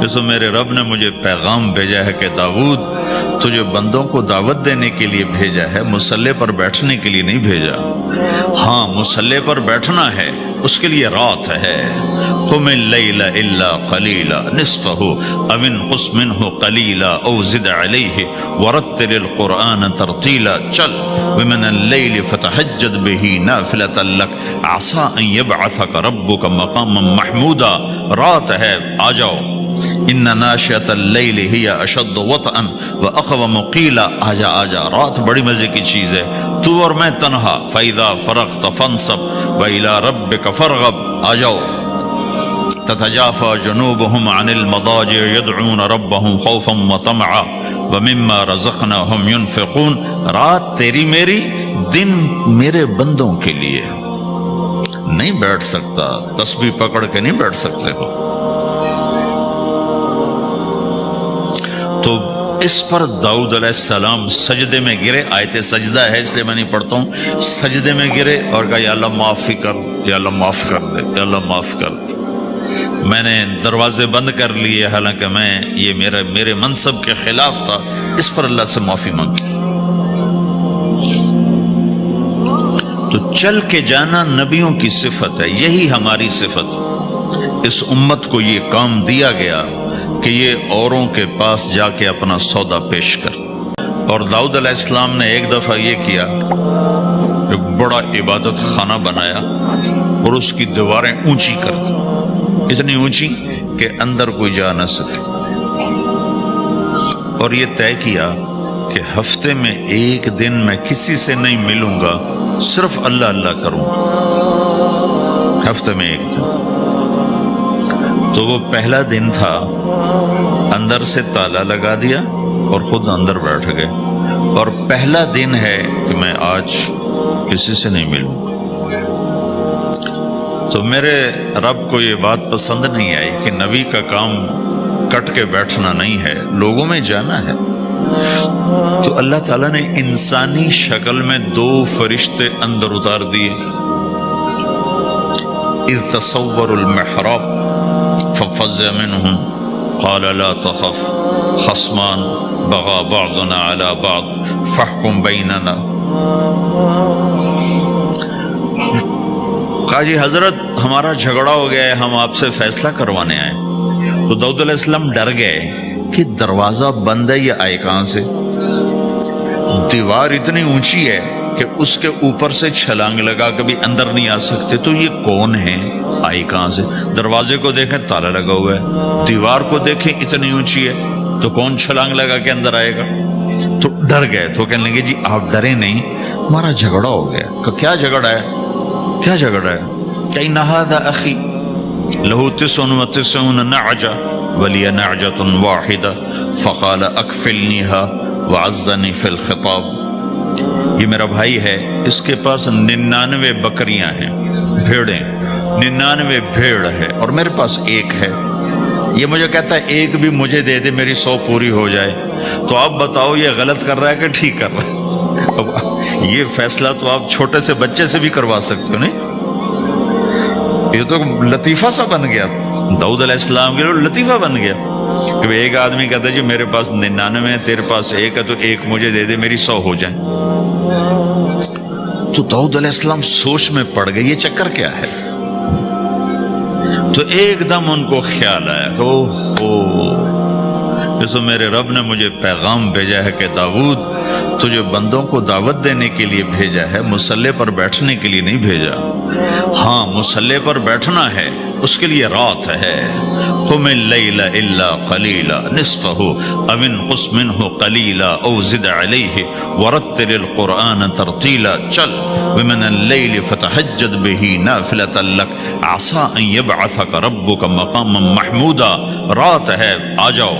جیسے میرے رب نے مجھے پیغام بھیجا ہے کہ داؤد تجھے بندوں کو دعوت دینے کے لیے بھیجا ہے، مصلی پر بیٹھنے کے لیے نہیں بھیجا۔ ہاں مصلی پر بیٹھنا ہے، اس کے لیے رات ہے۔ قم اللیل الا قلیلا نصفہ او انقص منہ قلیلا او زد علیہ ورتل القرآن ترتیلا۔ چل ومن اللیل فتہجد بہ نافلۃ لک عسیٰ ان یبعثک ربک مقاما محمودا۔ رات ہے، آ جاؤ۔ ان ناشئۃ اللیل ہی اشد وطئا واقوم قیلا۔ آجا آجا، رات بڑی مزے کی چیز ہے، تو اور میں تنہا۔ فاذا فرغت فانصب والى ربک فرغب۔ آ جاؤ۔ تتجافى جنوبهم عن المضاجع يدعون ربهم خوفا وطمعا ومما رزقناهم ينفقون۔ رات تیری میری، دن میرے بندوں کے لیے۔ نہیں بیٹھ سکتا، تسبیح پکڑ کے نہیں بیٹھ سکتے ہو۔ تو اس پر داؤد علیہ السلام سجدے میں گرے۔ آیت سجدہ ہے اس لیے میں نہیں پڑھتا ہوں۔ سجدے میں گرے اور کہا یا اللہ معافی کر، یا اللہ معاف کر دے، یا اللہ معاف کر دے۔ میں نے دروازے بند کر لیے، حالانکہ یہ میرے منصب کے خلاف تھا، اس پر اللہ سے معافی مانگی۔ تو چل کے جانا نبیوں کی صفت ہے، یہی ہماری صفت۔ اس امت کو یہ کام دیا گیا کہ یہ اوروں کے پاس جا کے اپنا سودا پیش کر۔ اور داؤد علیہ السلام نے ایک دفعہ یہ کیا، ایک بڑا عبادت خانہ بنایا اور اس کی دیواریں اونچی کر دی، اتنی اونچی کہ اندر کوئی جا نہ سکے۔ اور یہ طے کیا کہ ہفتے میں ایک دن میں کسی سے نہیں ملوں گا، صرف اللہ اللہ کروں گا، ہفتے میں ایک دن۔ تو وہ پہلا دن تھا، اندر سے تالا لگا دیا اور خود اندر بیٹھ گئے، اور پہلا دن ہے کہ میں آج کسی سے نہیں ملوں۔ تو میرے رب کو یہ بات پسند نہیں آئی کہ نبی کا کام کٹ کے بیٹھنا نہیں ہے، لوگوں میں جانا ہے۔ تو اللہ تعالیٰ نے انسانی شکل میں 2 فرشتے اندر اتار دیے۔ اذ تصور المحراب ففزع منهم قال لا تخف خصمان بغى بعضنا على بعض فاحكم بيننا۔ کہا جی حضرت ہمارا جھگڑا ہو گیا ہے، ہم آپ سے فیصلہ کروانے آئے۔ تو داؤد علیہ السلام ڈر گئے کہ دروازہ بند ہے، یہ آئے کہاں سے؟ دیوار اتنی اونچی ہے کہ اس کے اوپر سے چھلانگ لگا کبھی اندر نہیں آ سکتے، تو یہ کون ہے، آئی کہاں سے؟ دروازے کو دیکھیں تالا لگا ہوا ہے، دیوار کو دیکھیں اتنی اونچی ہے، تو کون چھلانگ لگا کے اندر آئے گا؟ تو ڈر گئے۔ تو کہنے لگے جی آپ ڈرے نہیں، ہمارا جھگڑا ہو گیا۔ کہ کیا جھگڑا ہے؟ کیا جھگڑا ہے؟ کہ ان ھذا اخی لہ 99 نعجہ ولی نعجۃ واحدہ فقال اکفلنیها وعزنی فی الخطاب۔ یہ میرا بھائی ہے، اس کے پاس 99 بکریاں ہیں، بھیڑیں، 99 بھیڑ ہے، اور میرے پاس ایک ہے۔ یہ مجھے کہتا ہے ایک بھی مجھے دے دے، میری 100 پوری ہو جائے۔ تو آپ بتاؤ یہ غلط کر رہا ہے کہ ٹھیک کر رہا ہے؟ یہ فیصلہ تو آپ چھوٹے سے بچے سے بھی کروا سکتے ہو، نہیں؟ یہ تو لطیفہ سا بن گیا، داؤد علیہ السلام کے لیے لطیفہ بن گیا کہ ایک آدمی کہتا ہے جی میرے پاس 99 ہے، تیرے پاس ایک ہے، تو ایک مجھے دے دے، میری 100 ہو جائیں۔ تو داؤد علیہ السلام سوچ میں پڑ گئے یہ چکر کیا ہے۔ تو ایک دم ان کو خیال آیا کہ جیسے میرے رب نے مجھے پیغام بھیجا ہے کہ داؤد تجھے بندوں کو دعوت دینے کے لیے بھیجا ہے، مصلی پر بیٹھنے کے لیے نہیں بھیجا۔ ہاں مصلی پر بیٹھنا ہے، اس کے لیے رات ہے۔ قم اللیل الا قلیلا نصفہ او انقص منہ قلیلا او زد علیہ ورتل القرآن ترتیلا۔ چل ومن اللیل فتہجد بہ نافلۃ لک عسیٰ ان یبعثک ربک مقاما محمودا۔ رات ہے، آ جاؤ۔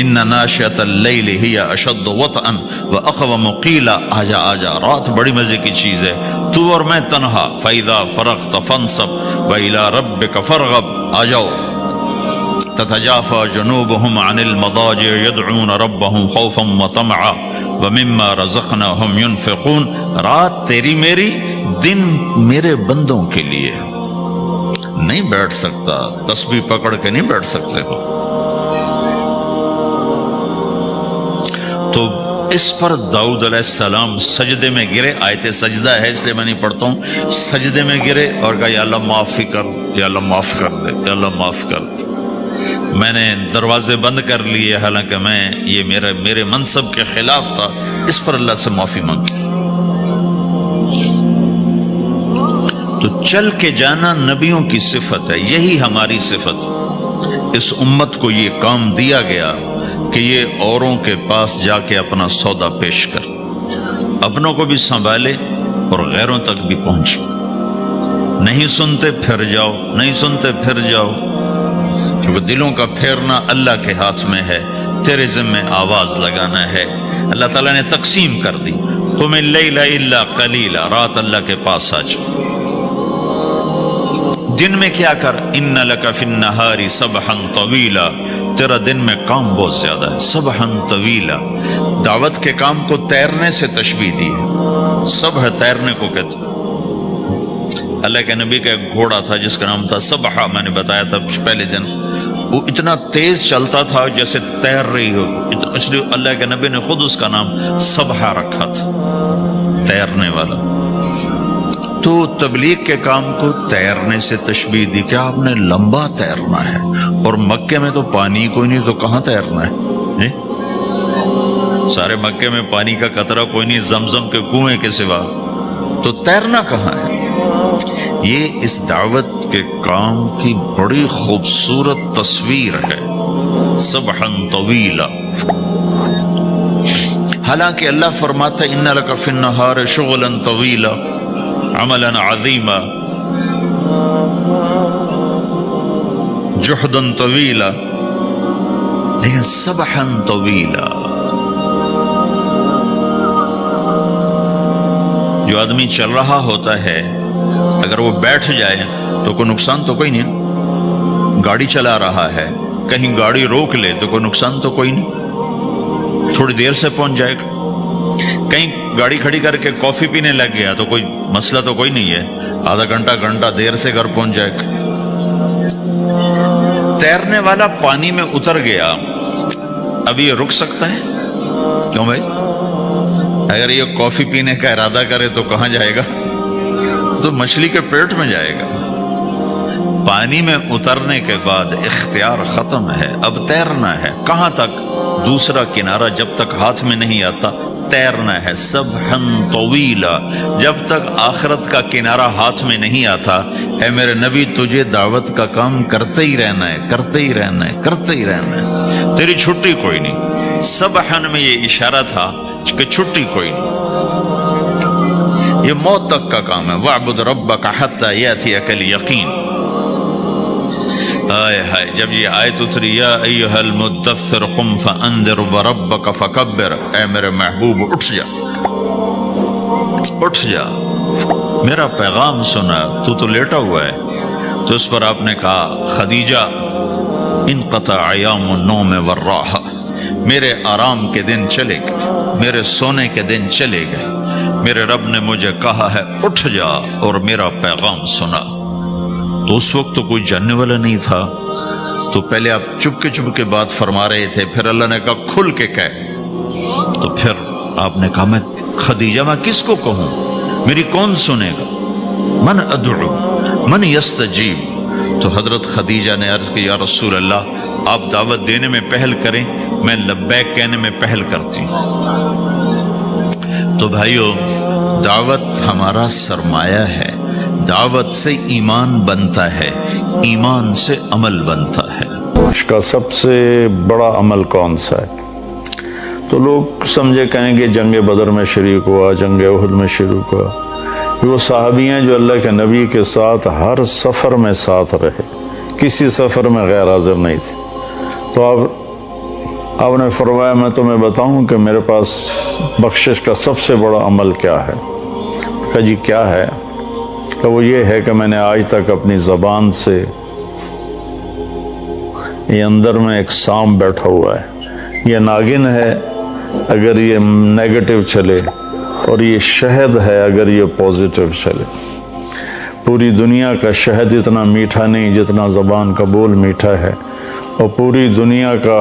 ان ناشئۃ اللیل ہی اشد وطئا واقوم قیلا۔ آجا آجا، رات بڑی مزے کی چیز ہے، تو اور میں تنہا۔ فاذا فرغت فانصب والى ربک فرغب۔ آ جاؤ۔ تتجافى جنوبهم عن المضاجع يدعون ربهم خوفا وطمعا ومما رزقناهم ينفقون۔ رات تیری میری، دن میرے بندوں کے لیے۔ نہیں بیٹھ سکتا، تسبیح پکڑ کے نہیں بیٹھ سکتے ہو۔ تو اس پر داؤد علیہ السلام سجدے میں گرے. آیت سجدہ ہے اس لیے میں نہیں پڑھتا ہوں. سجدے میں گرے اور کہا یا اللہ معافی کر, یا اللہ معاف کر دے, یا اللہ معاف کر دے. میں نے دروازے بند کر لیے حالانکہ یہ میرے منصب کے خلاف تھا. اس پر اللہ سے معافی مانگی. تو چل کے جانا نبیوں کی صفت ہے, یہی ہماری صفت. اس امت کو یہ کام دیا گیا کہ یہ اوروں کے پاس جا کے اپنا سودا پیش کر, اپنوں کو بھی سنبھالے اور غیروں تک بھی پہنچے. نہیں سنتے پھر جاؤ, نہیں سنتے پھر جاؤ, کیونکہ دلوں کا پھیرنا اللہ کے ہاتھ میں ہے. تیرے ذمہ آواز لگانا ہے. اللہ تعالیٰ نے تقسیم کر دی. قم اللیل الا قلیلا, رات اللہ کے پاس آ جاؤ. دن میں کیا کر, ان لک فی النہار سبحا طویلا, تیرا دن میں کام بہت زیادہ ہے. سبحا طویلا, دعوت کے کام کو تیرنے سے تشبیہ دی ہے. سبح تیرنے کو کہتے. اللہ کے نبی کا ایک گھوڑا تھا جس کا نام تھا سبحہ, میں نے بتایا تھا پہلے دن. وہ اتنا تیز چلتا تھا جیسے تیر رہی ہو, اس لیے اللہ کے نبی نے خود اس کا نام سبحہ رکھا تھا, تیرنے والا. تو تبلیغ کے کام کو تیرنے سے تشبیہ دی کہ آپ نے لمبا تیرنا ہے. اور مکے میں تو پانی کوئی نہیں, تو کہاں تیرنا ہے جی؟ سارے مکے میں پانی کا قطرہ کوئی نہیں زمزم کے کنویں کے سوا, تو تیرنا کہاں ہے؟ یہ اس دعوت کے کام کی بڑی خوبصورت تصویر ہے. سبحا طویلا. حالانکہ اللہ فرماتا ہے ان لک فی النہار شغلا طویلا عملا عظیما جہدا طویلا, لیکن سبحا طویلا. جو آدمی چل رہا ہوتا ہے اگر وہ بیٹھ جائے تو کوئی نقصان تو کوئی نہیں. گاڑی چلا رہا ہے, کہیں گاڑی روک لے تو کوئی نقصان تو کوئی نہیں, تھوڑی دیر سے پہنچ جائے گا. کہیں گاڑی کھڑی کر کے کافی پینے لگ گیا تو کوئی مسئلہ تو کوئی نہیں ہے, آدھا گھنٹہ دیر سے گھر پہنچ جائے گا. تیرنے والا پانی میں اتر گیا, اب یہ رک سکتا ہے؟ کیوں بھائی؟ اگر یہ کافی پینے کا ارادہ کرے تو کہاں جائے گا؟ تو مچھلی کے پیٹ میں جائے گا. پانی میں اترنے کے بعد اختیار ختم ہے, اب تیرنا ہے. کہاں تک؟ دوسرا کنارہ جب تک ہاتھ میں نہیں آتا تیرنا ہے. سبحا طویلا, جب تک آخرت کا کنارہ ہاتھ میں نہیں آتا. اے میرے نبی تجھے دعوت کا کام کرتے ہی رہنا ہے, کرتے ہی رہنا ہے, کرتے ہی رہنا ہے, تیری چھٹی کوئی نہیں. سبحا میں یہ اشارہ تھا کہ چھٹی کوئی نہیں, یہ موت تک کا کام ہے. وَاعْبُدْ رَبَّكَ حَتَّى يَأْتِيَكَ الْيَقِينُ. آئے ہائے, جب یہ آیت اتری یا ایھا المدثر قم فانذر وربک فکبر, اے میرے محبوب اٹھ جا, اٹھ جا, میرا پیغام سنا. تو لیٹا ہوا ہے. تو اس پر آپ نے کہا خدیجہ انقطع ایام النوم والراحہ, میرے آرام کے دن چلے گئے, میرے سونے کے دن چلے گئے. میرے رب نے مجھے کہا ہے اٹھ جا اور میرا پیغام سنا. تو اس وقت تو کوئی جاننے والا نہیں تھا, تو پہلے آپ چپ کے بات فرما رہے تھے, پھر اللہ نے کہا کھل کے کہہ. تو پھر آپ نے کہا میں خدیجہ میں کس کو کہوں, میری کون سنے گا؟ من ادعو من یستجیب. تو حضرت خدیجہ نے عرض کی یا رسول اللہ آپ دعوت دینے میں پہل کریں, میں لبیک کہنے میں پہل کرتی ہوں. تو بھائیو دعوت ہمارا سرمایہ ہے. دعوت سے ایمان بنتا ہے, ایمان سے عمل بنتا ہے. اس کا سب سے بڑا عمل کون سا ہے؟ تو لوگ سمجھے کہیں گے جنگ بدر میں شریک ہوا, جنگ احد میں شریک ہوا. وہ صحابی ہیں جو اللہ کے نبی کے ساتھ ہر سفر میں ساتھ رہے, کسی سفر میں غیر حاضر نہیں تھے. تو آپ نے فرمایا میں تمہیں بتاؤں کہ میرے پاس بخشش کا سب سے بڑا عمل کیا ہے؟ کہا جی کیا ہے؟ کہ وہ یہ ہے کہ میں نے آج تک اپنی زبان سے, یہ اندر میں ایک سانپ بیٹھا ہوا ہے, یہ ناگن ہے اگر یہ نیگیٹو چلے, اور یہ شہد ہے اگر یہ پازیٹیو چلے. پوری دنیا کا شہد اتنا میٹھا نہیں جتنا زبان کا بول میٹھا ہے, اور پوری دنیا کا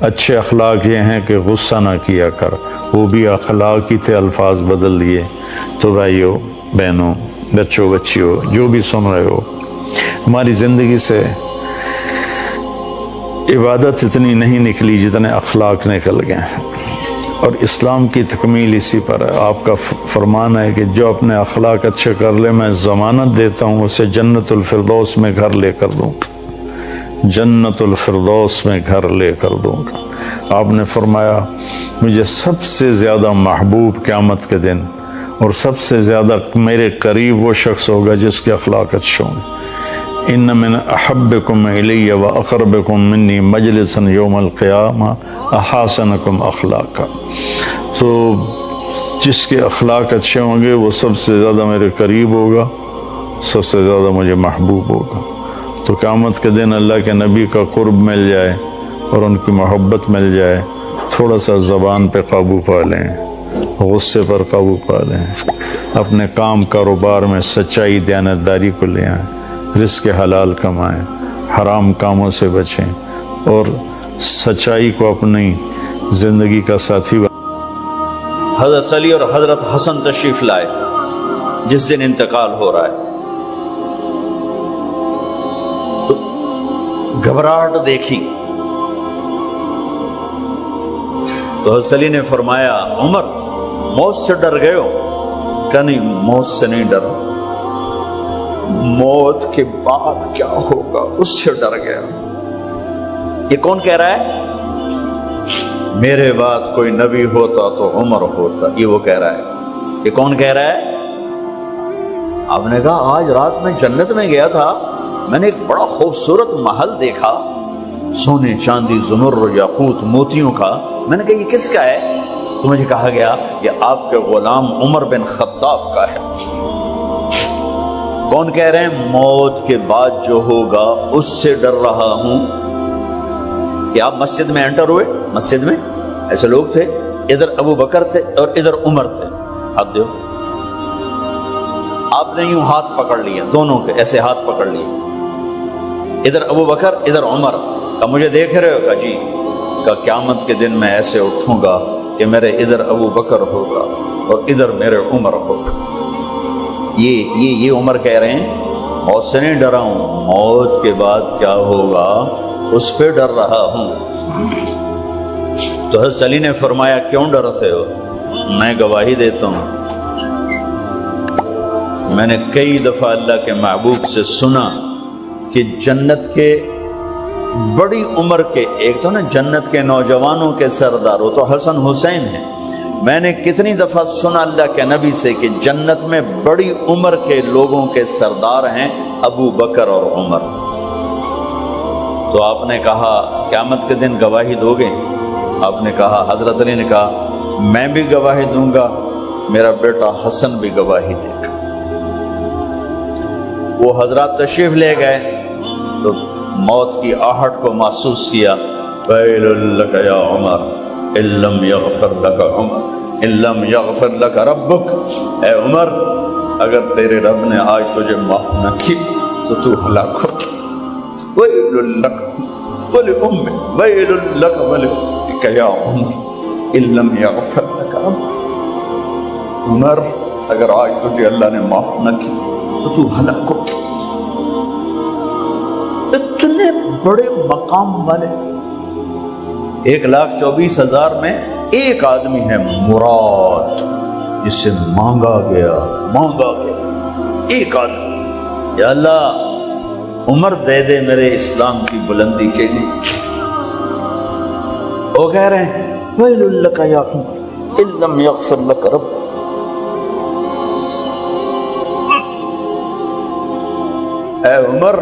اچھے اخلاق یہ ہیں کہ غصہ نہ کیا کر، وہ بھی اخلاق ہی تھے، الفاظ بدل لیے۔ تو بھائیوں، بہنوں، بچوں، بچیوں، جو بھی سن رہے ہو، ہماری زندگی سے عبادت اتنی نہیں نکلی جتنے اخلاق نکل گئے ہیں، اور اسلام کی تکمیل اسی پر ہے۔ آپ کا فرمان ہے کہ جو اپنے اخلاق اچھے کر لے، میں ضمانت دیتا ہوں اسے جنت الفردوس میں گھر لے کر دوں گا، جنت الفردوس میں گھر لے کر دوں گا۔ آپ نے فرمایا مجھے سب سے زیادہ محبوب قیامت کے دن اور سب سے زیادہ میرے قریب وہ شخص ہوگا جس کے اخلاق اچھے ہوں گے۔ ان من احبکم الی و اقربکم منی مجلسا یوم القیامہ احسنکم اخلاقا۔ تو جس کے اخلاق اچھے ہوں گے وہ سب سے زیادہ میرے قریب ہوگا، سب سے زیادہ مجھے محبوب ہوگا۔ تو قیامت کے دن اللہ کے نبی کا قرب مل جائے اور ان کی محبت مل جائے، تھوڑا سا زبان پہ قابو پا لیں، غصے پر قابو پا لیں، اپنے کام کاروبار میں سچائی دیانتداری کو لے آئیں، رزق حلال کمائیں، حرام کاموں سے بچیں، اور سچائی کو اپنی زندگی کا ساتھی حضرت علی اور حضرت حسن تشریف لائے جس دن انتقال ہو رہا ہے، تو گھبراہٹ دیکھی تو حضرت علی نے فرمایا عمر موت سے ڈر گئے ہو؟ کہ نہیں، موت سے نہیں ڈر، موت کے بعد کیا ہوگا اس سے ڈر گیا۔ یہ کون کہہ رہا ہے؟ میرے بعد کوئی نبی ہوتا تو عمر ہوتا، یہ وہ کہہ رہا ہے۔ یہ کون کہہ رہا ہے؟ آپ نے کہا آج رات میں جنت میں گیا تھا، میں نے ایک بڑا خوبصورت محل دیکھا، سونے چاندی زمرد یاقوت موتیوں کا۔ میں نے کہا یہ کس کا ہے؟ تو مجھے کہا گیا یہ آپ کے غلام عمر بن خطاب کا ہے۔ کون کہہ رہے ہیں؟ موت کے بعد جو ہوگا اس سے ڈر رہا ہوں۔ کہ آپ مسجد میں انٹر ہوئے، مسجد میں ایسے لوگ تھے، ادھر ابو بکر تھے اور ادھر عمر تھے، ہاتھ دیو، آپ نے یوں ہاتھ پکڑ لیے دونوں کے، ایسے ہاتھ پکڑ لیے، ادھر ابو بکر ادھر عمر۔ کہ مجھے دیکھ رہے ہو؟ کہ جی۔ کہ قیامت کے دن میں ایسے اٹھوں گا کہ میرے ادھر ابو بکر ہوگا اور ادھر میرے عمر ہوگا۔ یہ عمر کہہ رہے ہیں موت سے نہیں ڈرا ہوں، موت کے بعد کیا ہوگا اس پہ ڈر رہا ہوں۔ تو حضرت علی نے فرمایا کیوں ڈرتے ہو؟ میں گواہی دیتا ہوں، میں نے کئی دفعہ اللہ کے محبوب سے سنا کہ جنت کے بڑی عمر کے، ایک تو نا جنت کے نوجوانوں کے سردار، وہ تو حسن حسین ہیں، میں نے کتنی دفعہ سنا اللہ کے نبی سے کہ جنت میں بڑی عمر کے لوگوں کے سردار ہیں ابو بکر اور عمر۔ تو آپ نے کہا قیامت کے دن گواہی دو گے؟ آپ نے کہا، حضرت علی نے کہا میں بھی گواہی دوں گا، میرا بیٹا حسن بھی گواہی دے گا۔ وہ حضرات تشریف لے گئے تو موت کی آہٹ کو محسوس کیا، ویل لک یا عمر ان لم یغفر لک عمر ان لم یغفر لک ربک، اے عمر اگر تیرے رب نے آج تجھے معاف نہ کی تو ہلاک ہو۔ ویل لک ولأمک ویل لک ولأمک یا عمر ان لم یغفر لک ربک، عمر اگر آج تجھے اللہ نے معاف نہ کی تو ہلاک ہو۔ اتنے بڑے مقام والے، 1,24,000 میں ایک آدمی ہے مراد، جس سے مانگا گیا ایک آدمی، یا اللہ عمر دے دے میرے اسلام کی بلندی کے لیے۔ وہ کہہ رہے ہیں ویل لک یا عمر ان لم یغفر لک رب، اے عمر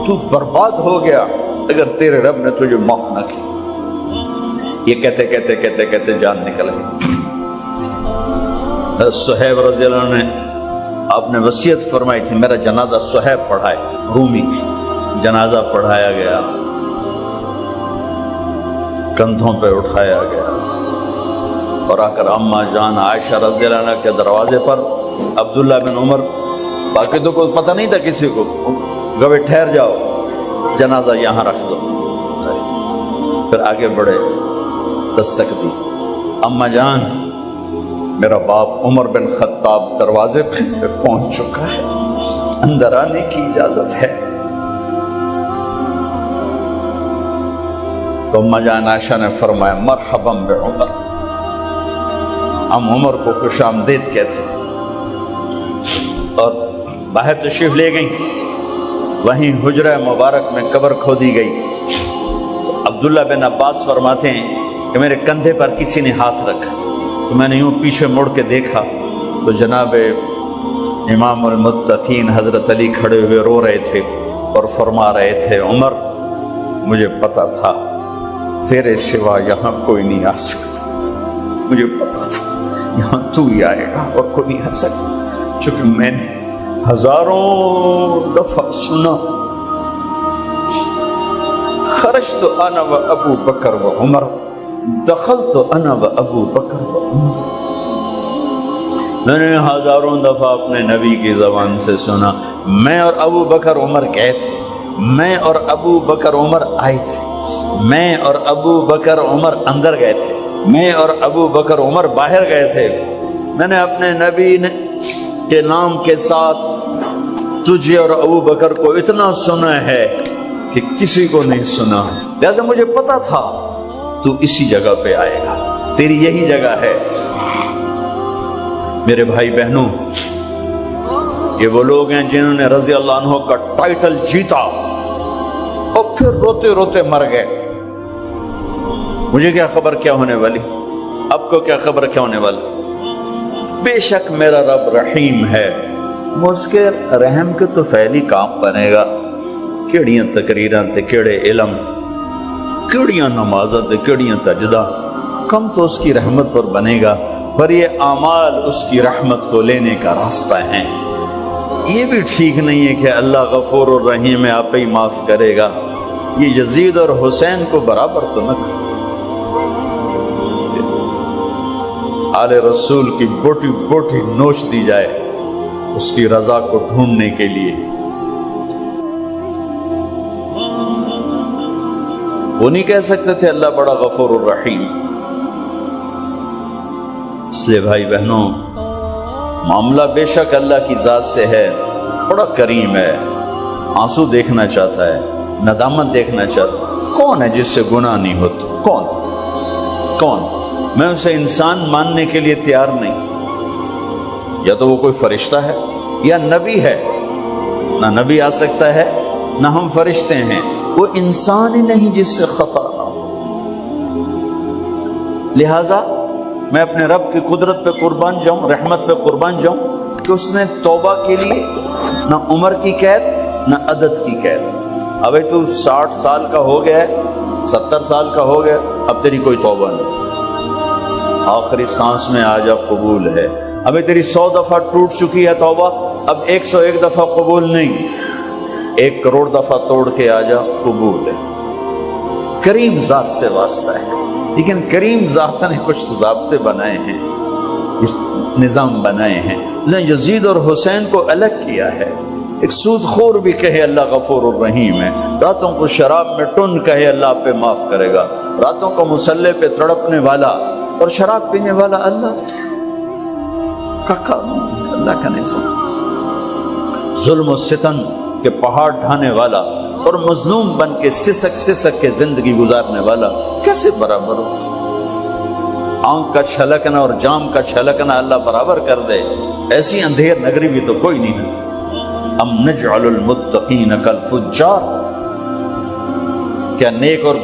تو برباد ہو گیا اگر تیرے رب نے تجھے معاف نہ کی۔ یہ کہتے کہتے کہتے کہتے جان نکل گئی۔ صہیب رضی اللہ عنہ نے آپ نے وصیت فرمائی تھی میرا جنازہ صہیب پڑھائے، رومی جنازہ پڑھایا گیا، کندھوں پہ اٹھایا گیا، اور آ کر اماں جان عائشہ رضی اللہ عنہ کے دروازے پر عبداللہ بن عمر، باقی تو کوئی پتہ نہیں تھا کسی کو، گوے ٹھہر جاؤ جنازہ یہاں رکھ دو۔ پھر آگے بڑھے، دستک دی، اما جان میرا باپ عمر بن خطاب دروازے پہ پہنچ چکا ہے، اندر آنے کی اجازت ہے۔ تو اما جان عائشہ نے فرمایا مرحبا بعمر، ہم عمر کو خوش آمدید کہتے، اور باہر تشریف لے گئیں۔ وہیں حجرہ مبارک میں قبر کھودی گئی۔ عبداللہ بن عباس فرماتے ہیں کہ میرے کندھے پر کسی نے ہاتھ رکھا، تو میں نے یوں پیچھے مڑ کے دیکھا تو جناب امام المتقین حضرت علی کھڑے ہوئے رو رہے تھے اور فرما رہے تھے عمر مجھے پتا تھا تیرے سوا یہاں کوئی نہیں آ سکتا، مجھے پتا تھا یہاں تو ہی آئے گا اور کوئی نہیں آ سکتا، چونکہ میں نے ہزاروں دفعہ سنا خرجت انا و ابو بکر و عمر دخلت انا و ابو بکر و عمر، میں نے ہزاروں دفعہ اپنے نبی کی زبان سے سنا میں اور ابو بکر عمر گئے تھے، میں اور ابو بکر عمر آئے تھے، میں اور ابو بکر عمر اندر گئے تھے، میں اور ابو بکر عمر باہر گئے تھے، میں نے اپنے نبی کے نام کے ساتھ تجھے اور ابو بکر کو اتنا سنا ہے کہ کسی کو نہیں سنا، لہذا مجھے پتا تھا تو اسی جگہ پہ آئے گا، تیری یہی جگہ ہے۔ میرے بھائی بہنوں، یہ وہ لوگ ہیں جنہوں نے رضی اللہ عنہ کا ٹائٹل جیتا اور پھر روتے روتے مر گئے۔ مجھے کیا خبر کیا ہونے والی، اب کو کیا خبر کیا ہونے والی، بے شک میرا رب رحیم ہے، اس کے رحم کے تو فعلی کام بنے گا، کیڑیاں تقریراں تے کیڑے علم، کیڑیاں نمازاں تے کیڑیاں تجدہ، کم تو اس کی رحمت پر بنے گا، پر یہ اعمال اس کی رحمت کو لینے کا راستہ ہیں۔ یہ بھی ٹھیک نہیں ہے کہ اللہ غفور الرحیم ہے آپ ہی معاف کرے گا، یہ یزید اور حسین کو برابر تو نہ کرو۔ آل رسول کی بوٹی بوٹی نوچ دی جائے اس کی رضا کو ڈھونڈنے کے لیے۔ وہ نہیں کہہ سکتے تھے اللہ بڑا غفور الرحیم۔ اس لیے بھائی بہنوں، معاملہ بے شک اللہ کی ذات سے ہے، بڑا کریم ہے، آنسو دیکھنا چاہتا ہے، ندامت دیکھنا چاہتا ہے۔ کون ہے جس سے گناہ نہیں ہوتا؟ کون؟ میں اسے انسان ماننے کے لیے تیار نہیں، یا تو وہ کوئی فرشتہ ہے یا نبی ہے، نہ نبی آ سکتا ہے نہ ہم فرشتے ہیں، وہ انسان ہی نہیں جس سے خطا نہ ہو۔ لہذا میں اپنے رب کی قدرت پہ قربان جاؤں، رحمت پہ قربان جاؤں کہ اس نے توبہ کے لیے نہ عمر کی قید نہ عدد کی قید۔ ابھی تو 60 سال کا ہو گیا ہے، 70 سال کا ہو گیا، اب تیری کوئی توبہ نہیں، آخری سانس میں آ جا قبول ہے۔ ابھی تیری 100 دفعہ ٹوٹ چکی ہے توبہ، اب 101 دفعہ قبول نہیں، 1 کروڑ دفعہ توڑ کے آ جا قبول ہے۔ کریم ذات سے واسطہ ہے، لیکن کریم ذات نے کچھ ضابطے بنائے ہیں، کچھ نظام بنائے ہیں۔ یزید اور حسین کو الگ کیا ہے۔ ایک سود خور بھی کہے اللہ غفور الرحیم ہے، راتوں کو شراب میں ٹن کہے اللہ آپ پہ معاف کرے گا، راتوں کو مسلح پہ تڑپنے والا اور شراب پینے والا اللہ کا قانون، اللہ کا نظام، ظلم و ستم کے پہاڑ ڈھانے والا اور مظلوم بن کے سسک کے زندگی گزارنے والا کیسے برابر ہو؟ آنکھ کا چھلکنا اور جام کا چھلکنا اللہ برابر کر دے، ایسی اندھیر نگری بھی تو کوئی نہیں ہے۔ ام نجعل المتقین کالفجار، کیا نیک اور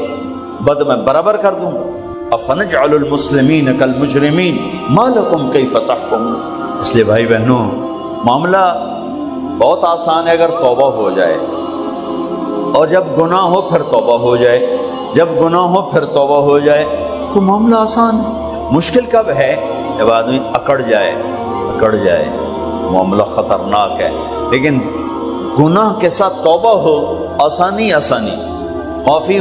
بد میں برابر کر دوں؟ افنجعل المسلمین کالمجرمین ما لکم کیف تحکمون۔ اس لیے بھائی بہنوں، معاملہ بہت آسان ہے اگر توبہ ہو جائے، اور جب گناہ ہو پھر توبہ ہو جائے، جب گناہ ہو پھر توبہ ہو جائے تو معاملہ آسان ہے۔ مشکل کب ہے؟ جب آدمی اکڑ جائے، معاملہ خطرناک ہے۔ لیکن گناہ کے ساتھ توبہ ہو، آسانی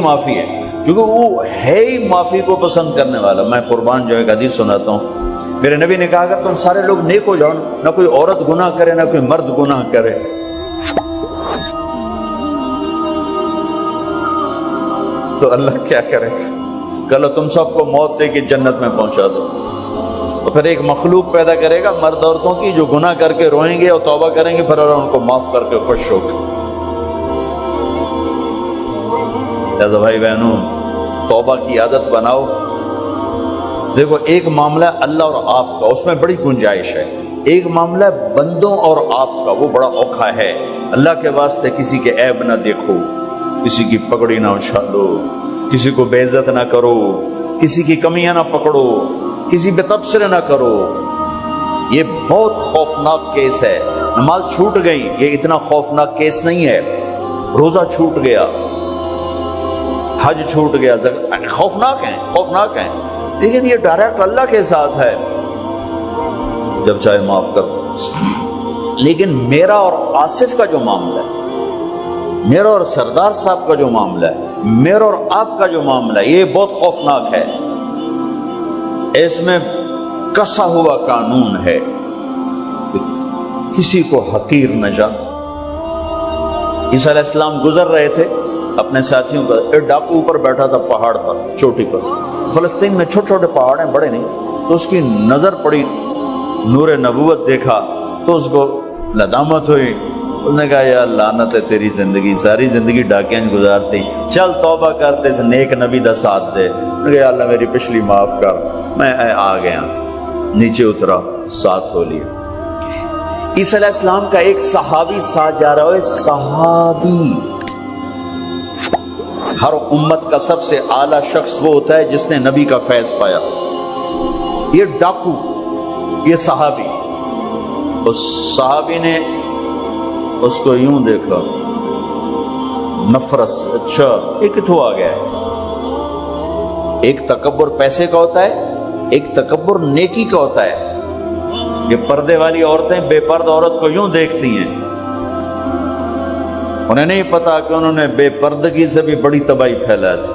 معافی ہے، کیونکہ وہ ہے ہی معافی کو پسند کرنے والا۔ میں قربان جو ایک حدیث سناتا ہوں، میرے نبی نے کہا اگر تم سارے لوگ نیک ہو جاؤ، نہ کوئی عورت گناہ کرے نہ کوئی مرد گناہ کرے، تو تو اللہ کیا کرے گا؟ کل تم سب کو موت دے کے جنت میں پہنچا دو، تو پھر ایک مخلوق پیدا کرے گا مرد عورتوں کی جو گناہ کر کے روئیں گے اور توبہ کریں گے، پھر اللہ ان کو معاف کر کے خوش ہو گے۔ لہذا بھائی بہنوں، توبہ کی عادت بناؤ۔ دیکھو ایک معاملہ ہے اللہ اور آپ کا، اس میں بڑی گنجائش ہے۔ ایک معاملہ ہے بندوں اور آپ کا، وہ بڑا اوکھا ہے۔ اللہ کے واسطے کسی کے عیب نہ دیکھو، کسی کی پگڑی نہ اچھالو، کسی کو بے عزت نہ کرو، کسی کی کمیاں نہ پکڑو، کسی پہ تبصرے نہ کرو۔ یہ بہت خوفناک کیس ہے۔ نماز چھوٹ گئی، یہ اتنا خوفناک کیس نہیں ہے۔ روزہ چھوٹ گیا، حج چھوٹ گیا، خوفناک ہیں، لیکن یہ ڈائریکٹ اللہ کے ساتھ ہے، جب چاہے معاف کر دو۔ لیکن میرا اور آصف کا جو معاملہ ہے، میرا اور سردار صاحب کا جو معاملہ ہے، میرا اور آپ کا جو معاملہ ہے، یہ بہت خوفناک ہے۔ اس میں کسا ہوا قانون ہے کہ کسی کو حقیر نہ جانو۔ عیسیٰ علیہ السلام گزر رہے تھے اپنے ساتھیوں کا، ایک ڈاکو اوپر بیٹھا تھا پہاڑ پر، چوٹی پر۔ فلسطین میں چھوٹے چھوٹے پہاڑ ہیں، بڑے نہیں، تو اس کی نظر پڑی، نور نبوت دیکھا تو اس کو ندامت ہوئی۔ اس نے کہا یا لعنت ہے تیری زندگی، ساری زندگی ڈاکیاں گزارتی، چل توبہ کرتے سے نیک نبی دا ساتھ دے۔ نے کہا یا اللہ میری پچھلی معاف کر، میں آ گیا، نیچے اترا، ساتھ ہو لیا۔ عیسیٰ علیہ السلام کا ایک صحابی ساتھ جا رہا ہے، صحابی۔ ہر امت کا سب سے اعلیٰ شخص وہ ہوتا ہے جس نے نبی کا فیض پایا۔ یہ ڈاکو، یہ صحابی، اس صحابی نے اس کو یوں دیکھا، نفرت سے، اچھا یہ کتوں آ گیا ہے؟ ایک تکبر پیسے کا ہوتا ہے، ایک تکبر نیکی کا ہوتا ہے۔ یہ پردے والی عورتیں بے پردہ عورت کو یوں دیکھتی ہیں، انہیں نہیں پتا کہ انہوں نے بے پردگی سے بھی بڑی تباہی پھیلائی تھی۔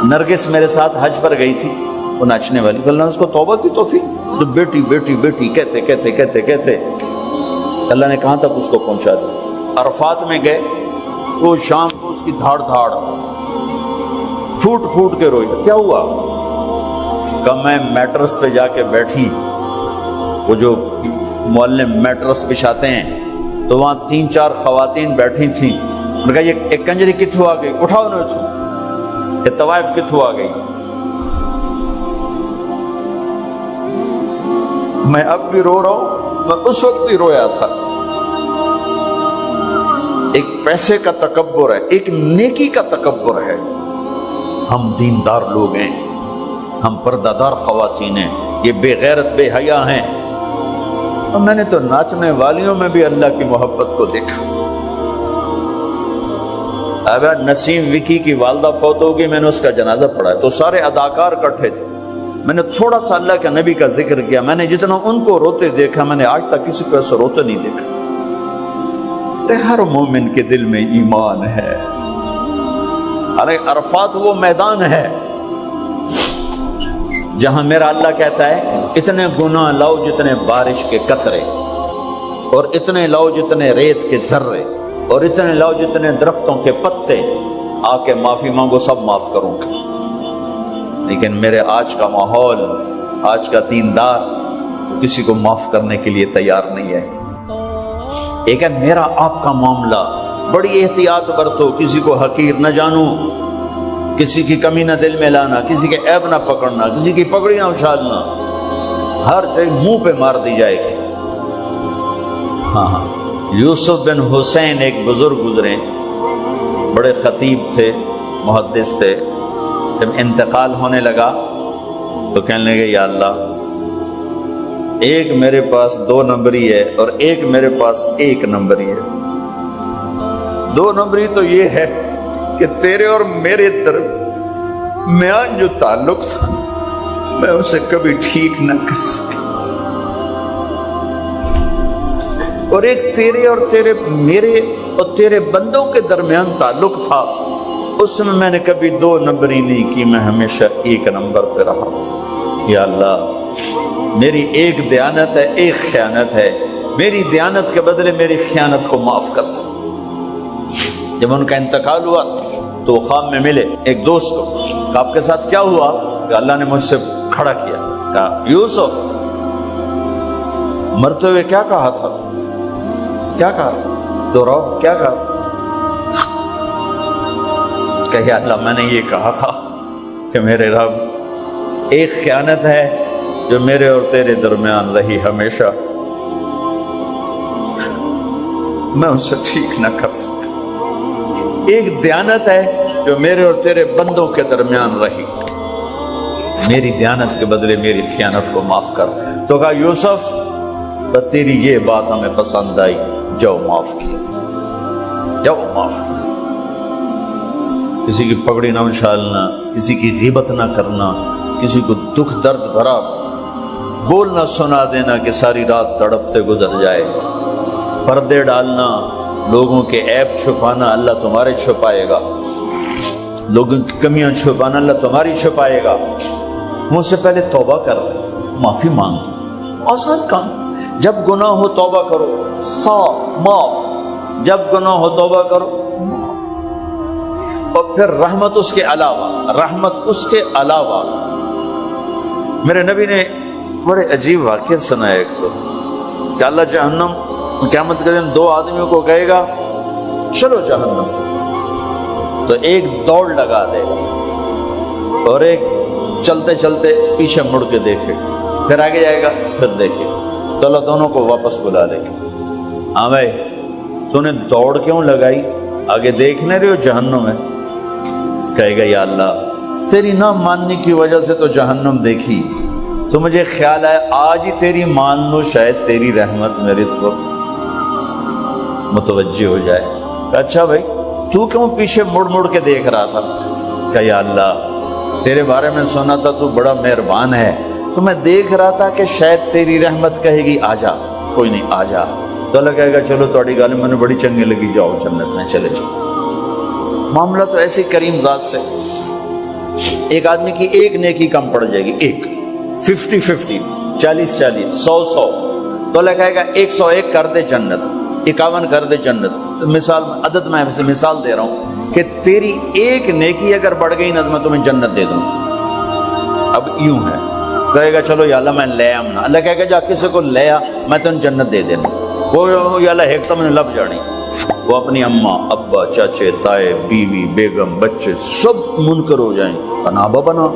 نرگس میرے ساتھ حج پر گئی تھی، وہ ناچنے والی، اللہ نے اس کو توبہ کی توفیق، تو بیٹی بیٹی بیٹی کہتے کہتے کہتے کہتے اللہ نے کہاں تک اس کو پہنچا دیا۔ عرفات میں گئے، وہ شام کو اس کی دھاڑ دھاڑ پھوٹ پھوٹ کے روئی۔ کیا ہوا؟ کہ میں میٹرس پہ جا کے بیٹھی، وہ جو معلم میٹرس بچھاتے ہیں، تو وہاں 3-4 خواتین بیٹھی تھیں۔ انہوں نے کہا یہ ایک کنجری کتوں آ گئی، اٹھاؤ نہ اٹھو، یہ طوائف کتوں آ گئی۔ میں اب بھی رو رہا ہوں، میں اس وقت بھی رویا تھا۔ ایک پیسے کا تکبر ہے، ایک نیکی کا تکبر ہے۔ ہم دیندار لوگ ہیں، ہم پردہ دار خواتین ہیں، یہ بے غیرت بے حیا ہیں۔ اور میں نے تو ناچنے والیوں میں بھی اللہ کی محبت کو دیکھا۔ اب نسیم وکی کی والدہ فوت ہوگی، میں نے اس کا جنازہ پڑھا ہے، تو سارے اداکار اکٹھے تھے۔ میں نے تھوڑا سا اللہ کے نبی کا ذکر کیا، میں نے جتنا ان کو روتے دیکھا، میں نے آج تک کسی کو ایسا روتے نہیں دیکھا۔ ہر مومن کے دل میں ایمان ہے۔ ارے عرفات وہ میدان ہے جہاں میرا اللہ کہتا ہے اتنے گناہ لاؤ جتنے بارش کے قطرے، اور اتنے لاؤ جتنے ریت کے ذرے، اور اتنے لاؤ جتنے درختوں کے پتے، آ کے معافی مانگو، سب معاف کروں گا۔ لیکن میرے آج کا ماحول، آج کا دیندار کسی کو معاف کرنے کے لیے تیار نہیں ہے۔ ایک ہے میرا آپ کا معاملہ، بڑی احتیاط برتو، کسی کو حقیر نہ جانو، کسی کی کمی نہ دل میں لانا، کسی کے عیب نہ پکڑنا، کسی کی پگڑی نہ اچھالنا، ہر چیز منہ پہ مار دی جائے گی۔ ہاں، یوسف بن حسین ایک بزرگ گزرے، بڑے خطیب تھے، محدث تھے۔ جب انتقال ہونے لگا تو کہنے لگے یا اللہ، ایک میرے پاس 2 نمبری ہے اور ایک میرے پاس 1 نمبری ہے۔ 2 نمبری تو یہ ہے کہ تیرے اور میرے درمیان جو تعلق تھا میں اسے کبھی ٹھیک نہ کر سکا، اور ایک تیرے اور میرے اور تیرے بندوں کے درمیان تعلق تھا، اس میں نے کبھی 2 نمبری نہیں کی، میں ہمیشہ 1 نمبر پہ رہا۔ یا اللہ، میری ایک دیانت ہے، ایک خیانت ہے، میری دیانت کے بدلے میری خیانت کو معاف کر دو۔ جب ان کا انتقال ہوا تو وہ خواب میں ملے ایک دوست کو کہ آپ کے ساتھ کیا ہوا؟ کہ اللہ نے مجھ سے کھڑا کیا، کہا یوسف مرتے ہوئے کیا کہا تھا؟ کیا کہا تھا؟ دوہراؤ، کیا کہا؟ کہ یا اللہ میں نے یہ کہا تھا کہ میرے رب ایک خیانت ہے جو میرے اور تیرے درمیان رہی ہمیشہ، میں اسے ٹھیک نہ کر سکتا، ایک دیانت ہے جو میرے اور تیرے بندوں کے درمیان رہی، میری دیانت کے بدلے میری خیانت کو معاف کر۔ تو کہا یوسف تیری یہ بات ہمیں پسند آئی، جاؤ معاف کیا، جاؤ معاف کیا۔ کسی کی پگڑی نہ اچھالنا، کسی کی غیبت نہ کرنا، کسی کو دکھ درد بھرا بول نہ سنا دینا کہ ساری رات تڑپتے گزر جائے، پردے ڈالنا، لوگوں کے عیب چھپانا اللہ تمہارے چھپائے گا، لوگوں کی کمیاں چھپانا اللہ تمہاری چھپائے گا۔ مجھ سے پہلے توبہ کر، معافی مانگ، آسان کام، جب گناہ ہو توبہ کرو، صاف معاف، جب گناہ ہو توبہ کرو، اور پھر رحمت اس کے علاوہ، رحمت اس کے علاوہ۔ میرے نبی نے بڑے عجیب واقعہ سنا ہے ایک تو، کہ اللہ جہنم قیامت کے دن دو آدمیوں کو کہے گا چلو جہنم، تو ایک دوڑ لگا دے اور ایک چلتے چلتے پیچھے مڑ کے دیکھے، پھر آگے جائے گا پھر دیکھے، تو اللہ دونوں کو واپس بلا لے گا، ہاں بھائی تو نے دوڑ کیوں لگائی؟ آگے دیکھنے رہے ہو جہنم ہے؟ کہے گا یا اللہ تیری نہ ماننے کی وجہ سے تو جہنم دیکھی، تو مجھے خیال ہے آج ہی تیری مان لو، شاید تیری رحمت میرے کو متوجہ ہو جائے۔ اچھا بھائی تو کیوں پیچھے مڑ مڑ کے دیکھ رہا تھا؟ کہ یا اللہ تیرے بارے میں سنا تھا تو بڑا مہربان ہے، تو میں دیکھ رہا تھا کہ شاید تیری رحمت کہے گی آ جا، کوئی نہیں آ جا، تو اللہ کہے گا چلو تھوڑی گالی میں نے بڑی چنگی لگی، جاؤ جنت میں چلے جاؤ۔ معاملہ تو ایسی کریم ذات سے، ایک آدمی کی ایک نیکی کم پڑ جائے گی، ایک 50-50، 40-40، 100-100، تو اللہ کہے گا 101 کر دے جنت، 51 کر دے جنت۔ مثال عدد میں مثال دے رہا ہوں کہ تیری ایک نیکی اگر بڑھ گئی نا تو میں تمہیں جنت دے دوں۔ اب یوں ہے، کہے گا چلو یا اللہ میں لے آؤں نا، اللہ کہے گا جا کسی کو لے آ میں تمہیں جنت دے دینا، وہ یا اللہ ایک تو میں نے لب جاڑی، وہ اپنی اماں ابا چاچے تائے بیوی بیگم بچے سب منکر ہو جائیں، پنابا بنا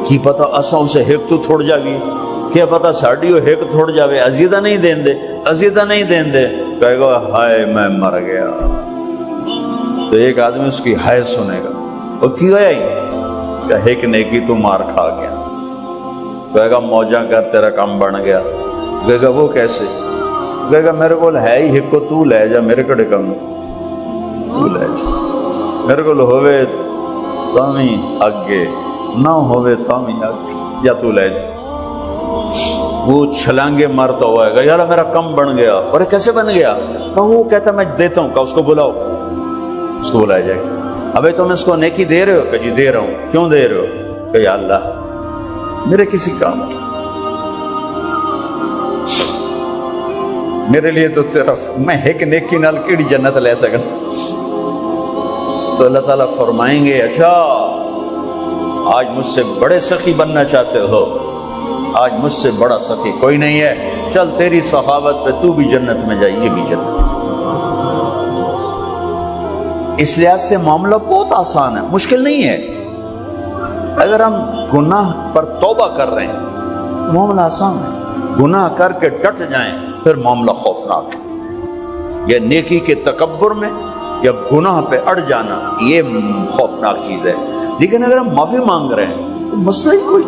کی پتہ اساں اسے ہیک تو تھوڑ جاگی، کیا پتہ ساڑی ہو ہیک تھوڑ جاوے، عزیزہ نہیں دین دے، عزیزہ نہیں دین دے، کہے گا ہائے میں مر گیا۔ تو ایک آدمی اس کی ہائے سنے گا، وہ کی ہویا ہی کہ ہیک نیکی تو مار کھا گیا، کہے گا موجہ کر تیرا کام بن گیا، کہے گا وہ کیسے؟ کہے گا میرے کو ہے ہی ہیک کو تو لے جا، میرے کڑے کم تو لے جا، میرے کو ہوئے تامی اگے نہ ہوئے تامی اگے، یا تو لے جا۔ وہ چھلانگے مارتا ہوا ہے، یار میرا کم بن گیا، اور کیسے بن گیا؟ کہ وہ کہتا میں دیتا ہوں، کہ اس کو بلاؤ، اس کو بلایا جائے گا۔ ابھی تم اس کو نیکی دے رہے ہو؟ کہ جی دے رہا ہوں۔ کیوں دے رہے ہو؟ کہ یا اللہ میرے کسی کام کی، میرے لیے تو تیرا میں ایک نیکی نال کیڑی جنت لے سکا۔ تو اللہ تعالیٰ فرمائیں گے اچھا آج مجھ سے بڑے سخی بننا چاہتے ہو، آج مجھ سے بڑا سخی کوئی نہیں ہے، چل تیری صحابت پہ تو بھی جنت میں جائے، یہ بھی جنت۔ اس لحاظ سے معاملہ بہت آسان ہے، مشکل نہیں ہے۔ اگر ہم گناہ پر توبہ کر رہے ہیں معاملہ آسان ہے، گناہ کر کے ڈٹ جائیں پھر معاملہ خوفناک ہے۔ یا نیکی کے تکبر میں یا گناہ پہ اڑ جانا یہ خوفناک چیز ہے، لیکن اگر ہم معافی مانگ رہے ہیں تو مسئلہ ہی کوئی۔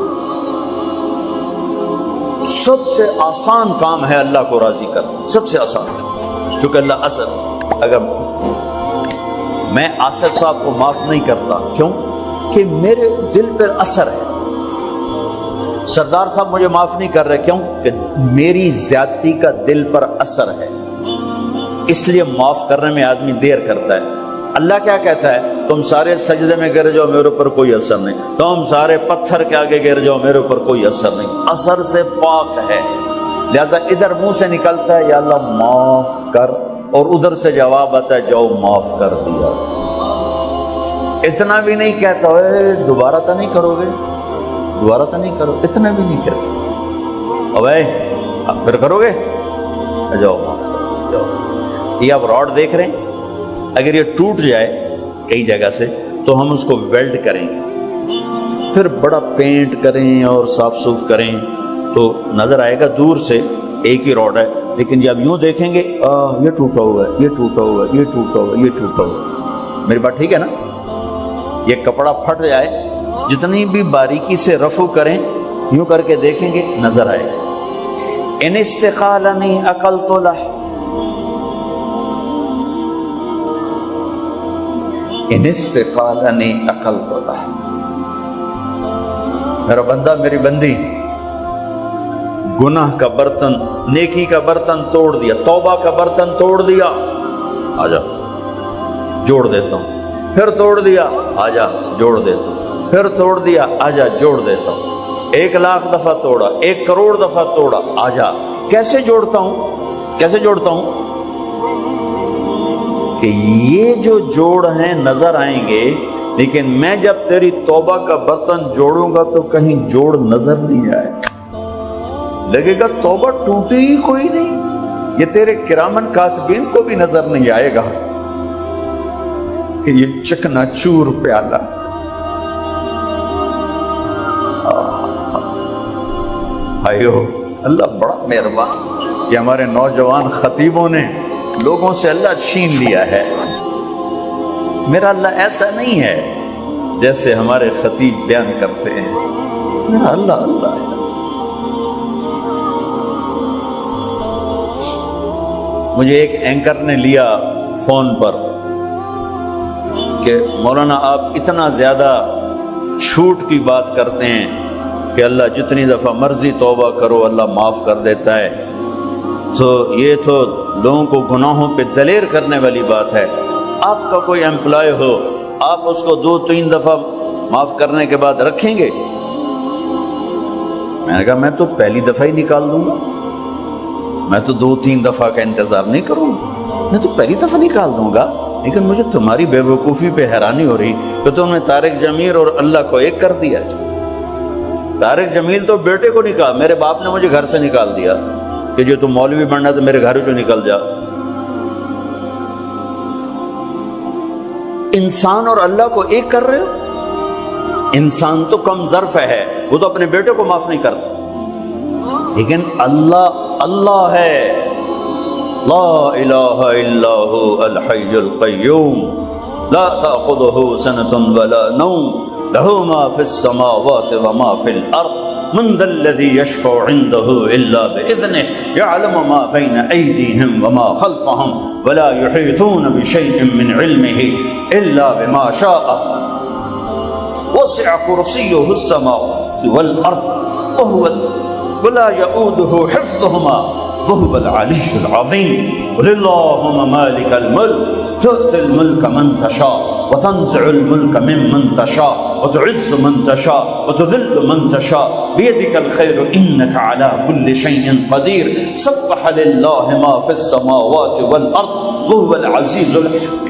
سب سے آسان کام ہے اللہ کو راضی کرنا، سب سے آسان کام، چونکہ اللہ اثر، اگر میں آصف صاحب کو معاف نہیں کرتا، کیوں کہ میرے دل پر اثر ہے، سردار صاحب مجھے معاف نہیں کر رہے، کیوں کہ میری زیادتی کا دل پر اثر ہے، اس لیے معاف کرنے میں آدمی دیر کرتا ہے۔ اللہ کیا کہتا ہے؟ تم سارے سجدے میں گر جاؤ میرے اوپر کوئی اثر نہیں، تم سارے پتھر کے آگے گر جاؤ میرے اوپر کوئی اثر نہیں، اثر سے پاک ہے۔ لہذا ادھر منہ سے نکلتا ہے یا اللہ معاف کر، اور ادھر سے جواب آتا ہے جاؤ معاف کر دیا۔ اتنا بھی نہیں کہتا اے دوبارہ تو نہیں کرو گے، دوبارہ تو نہیں کرو، اتنا بھی نہیں کہتا، اب اب پھر کرو گے، جاؤ معاف کرو جاؤ۔ یہ آپ راڈ دیکھ رہے ہیں، اگر یہ ٹوٹ جائے کئی جگہ سے تو ہم اس کو ویلڈ کریں گے، پھر بڑا پینٹ کریں اور صاف صوف کریں تو نظر آئے گا دور سے ایک ہی راڈ ہے، لیکن جب یوں دیکھیں گے یہ ٹوٹا ہوا ہے، یہ ٹوٹا ہوا ہے، یہ ٹوٹا ہوا ہے، یہ ٹوٹا ہوا ہے۔ میری بات ٹھیک ہے نا؟ یہ کپڑا پھٹ جائے، جتنی بھی باریکی سے رفع کریں یوں کر کے دیکھیں گے نظر آئے گا۔ ان استقالنی اکلت لہ، ان استقالنی اکلت لہ، میرا بندہ میری بندی گناہ کا برتن، نیکی کا برتن توڑ دیا، توبہ کا برتن توڑ دیا، آجا جوڑ دیتا ہوں، پھر توڑ دیا، آجا جوڑ دیتا ہوں، پھر توڑ دیا، آجا جوڑ دیتا ہوں، 1,00,000 دفعہ توڑا، 1 کروڑ دفعہ توڑا، آجا۔ کیسے جوڑتا ہوں؟ کیسے جوڑتا ہوں؟ کہ یہ جو جوڑ ہیں نظر آئیں گے، لیکن میں جب تیری توبہ کا برتن جوڑوں گا تو کہیں جوڑ نظر نہیں آئے گا، لگے گا توبہ ٹوٹی ہی کوئی نہیں۔ یہ تیرے کرامن کاتبین کو بھی نظر نہیں آئے گا کہ یہ چکنا چور پیالہ۔ بھائیو، اللہ بڑا مہربان، یہ ہمارے نوجوان خطیبوں نے لوگوں سے اللہ چھین لیا ہے۔ میرا اللہ ایسا نہیں ہے جیسے ہمارے خطیب بیان کرتے ہیں، میرا اللہ اللہ ہے۔ مجھے ایک اینکر نے لیا فون پر کہ مولانا آپ اتنا زیادہ چھوٹ کی بات کرتے ہیں کہ اللہ جتنی دفعہ مرضی توبہ کرو اللہ معاف کر دیتا ہے، تو یہ تو لوگوں کو گناہوں پہ دلیر کرنے والی بات ہے۔ آپ کا کوئی امپلائی ہو، آپ اس کو 2-3 دفعہ معاف کرنے کے بعد رکھیں گے؟ میں نے کہا میں تو پہلی دفعہ ہی نکال دوں گا، میں تو 2-3 دفعہ کا انتظار نہیں کروں گا، میں تو پہلی دفعہ نکال دوں گا۔ لیکن مجھے تمہاری بے وقوفی پہ حیرانی ہو رہی کہ تم نے طارق جمیل اور اللہ کو ایک کر دیا۔ طارق جمیل تو بیٹے کو نکال، میرے باپ نے مجھے گھر سے نکال دیا کہ جو تم مولوی بننا تو میرے گھر سے نکل جا۔ انسان اور اللہ کو ایک کر رہے ہو؟ انسان تو کم ظرف ہے، وہ تو اپنے بیٹے کو معاف نہیں کرتا، لیکن اللہ اللہ ہے، لا الہ الا هو الحی القیوم لا تأخذه سنة ولا نوم له ما في السماوات وما في الأرض من ذا الذي يشفع عنده إلا بإذنه يعلم ما بين أيديهم وما خلفهم ولا يحيطون بشيء من علمه إلا بما شاء وسع كرسيه السماوات والأرض ولا يؤوده حفظهما وهو العلي العظيم قل اللهم مالك الملك تؤتي الملك من تشاء وتنزع الملك ممن تشاء وتعز من تشاء وتذل من تشاء بيدك الخير إنك على كل شيء قدير سبح لله ما في السماوات والأرض وهو العزيز الحكيم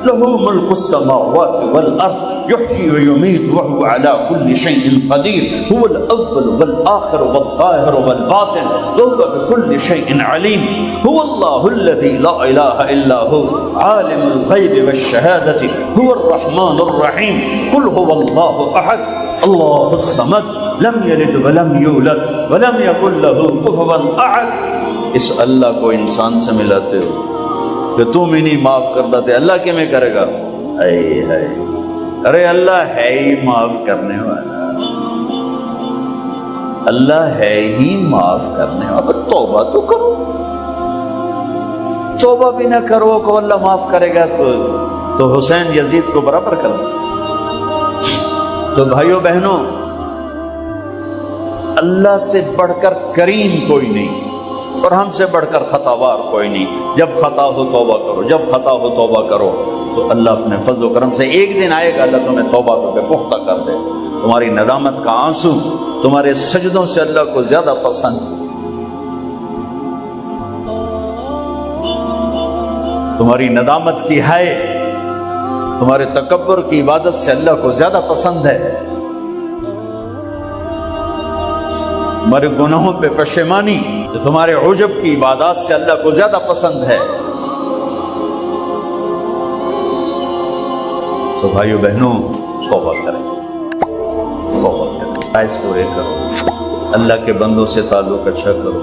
له ملك السماوات والأرض يحيي ويميت وهو على كل شيء قدير هو الأول والآخر والظاهر والباطن وهو بكل شيء عليم هو الله الذي لا إله إلا هو عالم الغيب والشهادة هو الرحمن الرحيم قل هو الله أحد الله الصمد لم يلد ولم يولد ولم يكن له كفوا أحد۔ اس اللہ کو انسان سے ملاتے ہو کہ تم ہی نہیں معاف کرتا تھے، اللہ کیا میں کرے گا؟ اے ہے، ارے اللہ ہے ہی معاف کرنے والا، اللہ ہے ہی معاف کرنے والا، توبہ تو کرو، توبہ بھی نہ کرو کہ اللہ معاف کرے گا تو حسین یزید کو برابر کر دے۔ تو بھائیو بہنوں، اللہ سے بڑھ کر کریم کوئی نہیں اور ہم سے بڑھ کر خطاوار کوئی نہیں۔ جب خطا ہو توبہ کرو، جب خطا ہو توبہ کرو، تو اللہ اپنے فضل و کرم سے ایک دن آئے گا اللہ تمہیں توبہ کر کے پختہ کر دے۔ تمہاری ندامت کا آنسو تمہارے سجدوں سے اللہ کو زیادہ پسند، تمہاری ندامت کی ہائے تمہارے تکبر کی عبادت سے اللہ کو زیادہ پسند ہے، تمہارے گناہوں پہ پشیمانی جو تمہارے عجب کی عبادات سے اللہ کو زیادہ پسند ہے۔ تو بھائیو بہنوں، توبہ کریں، توبہ کریں، فرائض پورے کرو، اللہ کے بندوں سے تعلق اچھا کرو،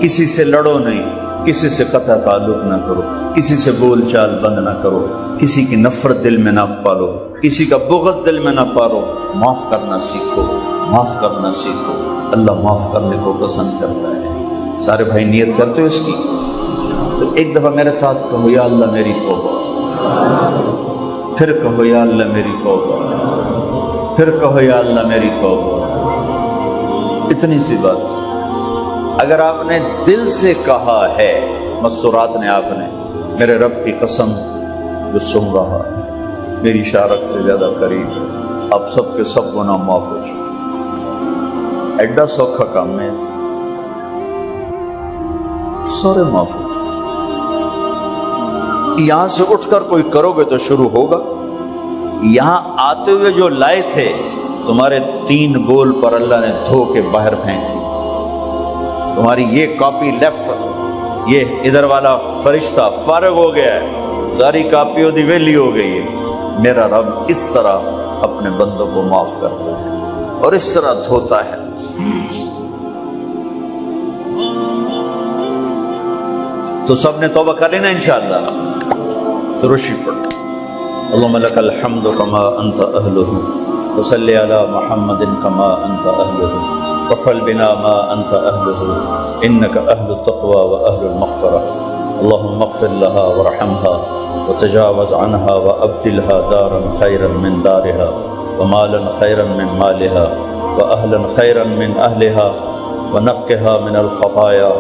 کسی سے لڑو نہیں، کسی سے قطع تعلق نہ کرو، کسی سے بول چال بند نہ کرو، کسی کی نفرت دل میں نہ پالو، کسی کا بغض دل میں نہ پالو، معاف کرنا سیکھو، معاف کرنا سیکھو، اللہ معاف کرنے کو پسند کرتا ہے۔ سارے بھائی نیت کرتے ہو اس کی؟ تو ایک دفعہ میرے ساتھ کہو، یا اللہ میری توبہ، پھر کہو یا اللہ میری توبہ، پھر کہو یا اللہ میری توبہ۔ اتنی سی بات، اگر آپ نے دل سے کہا ہے، مستورات نے آپ نے، میرے رب کی قسم جو سن رہا میری شارک سے زیادہ قریب ہے، آپ سب کے سب گناہ معاف ہو چکے، ایڈا سوکھا کام نہیں تھا، سارے معاف ہو چکے۔ یہاں سے اٹھ کر کوئی کرو گے تو شروع ہوگا۔ یہاں آتے ہوئے جو لائے تھے تمہارے 3 بول پر اللہ نے دھو کے باہر پھینک دی، تمہاری یہ کاپی لیفٹ، یہ ادھر والا فرشتہ فارغ ہو گیا ہے، ساری کاپیوں دی ویلی ہو گئی ہے۔ میرا رب اس طرح اپنے بندوں کو معاف کرتا ہے اور اس طرح دھوتا ہے۔ تو سب نے توبہ کر لینا انشاءاللہ۔ درشی پڑھ، اللہم لک الحمد کما انت اہلہ، وصلی علی محمد کما انت اہلہ، وفعل بنا ما انت اہلہ، انک اہل التقوی و اہل المغفرہ، اللہم اغفر لها ورحمها وتجاوز عنها وابدلها دارا خیرا من دارها ومالا خیرا من مالها واہلا خیرا من اہلها ونقها من الخطایا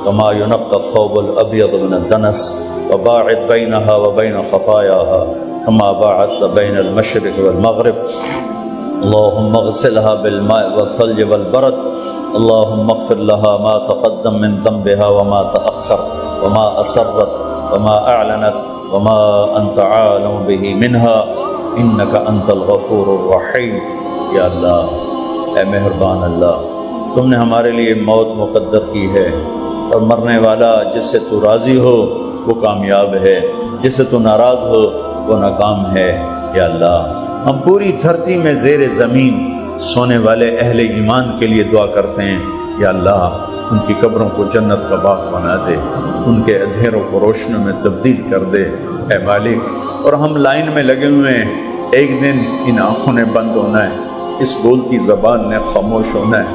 كما ينقى الثوب الأبيض من الدنس وباعد بينها وبين خطاياها كما باعدت بين المشرق والمغرب، اللهم اغسلها بالماء والثلج والبرد، اللهم اغفر لها ما تقدم من ذنبها وما تأخر وما أسرت وما أعلنت وما أنت عالم به منها إنك أنت الغفور الرحيم۔ یا اللہ، اے مہربان اللہ، تم نے ہمارے لیے موت مقدر کی ہے، اور مرنے والا جس سے تو راضی ہو وہ کامیاب ہے، جس سے تو ناراض ہو وہ ناکام ہے۔ یا اللہ، ہم پوری دھرتی میں زیر زمین سونے والے اہل ایمان کے لیے دعا کرتے ہیں، یا اللہ ان کی قبروں کو جنت کا باغ بنا دے، ان کے اندھیروں کو روشنیوں میں تبدیل کر دے اے مالک۔ اور ہم لائن میں لگے ہوئے ہیں، ایک دن ان آنکھوں نے بند ہونا ہے، اس بولتی زبان نے خاموش ہونا ہے،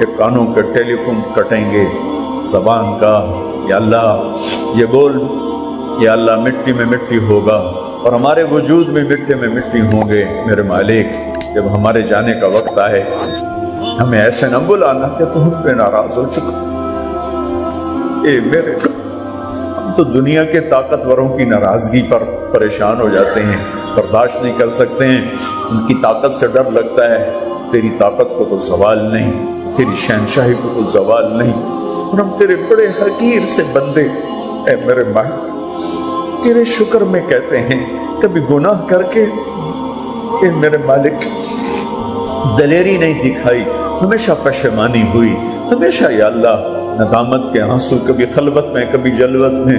یہ کانوں کے ٹیلی فون کٹیں گے، زبان کا یا اللہ یہ بول یا اللہ مٹی میں مٹی ہوگا اور ہمارے وجود میں مٹی میں مٹی ہوں گے۔ میرے مالک، جب ہمارے جانے کا وقت آئے ہمیں ایسے نہ بلانا کہ تو ہم پہ ناراض ہو چکا۔ اے میرے، ہم تو دنیا کے طاقتوروں کی ناراضگی پر پریشان ہو جاتے ہیں، برداشت نہیں کر سکتے ہیں، ان کی طاقت سے ڈر لگتا ہے۔ تیری طاقت کو تو زوال نہیں، تیری شہنشاہی کو تو زوال نہیں، اور ہم تیرے بڑے حقیر سے بندے۔ اے میرے مالک، تیرے شکر میں کہتے ہیں، کبھی گناہ کر کے اے میرے مالک دلیری نہیں دکھائی، ہمیشہ پشیمانی ہوئی، ہمیشہ یا اللہ ندامت کے آنسو، کبھی خلوت میں کبھی جلوت میں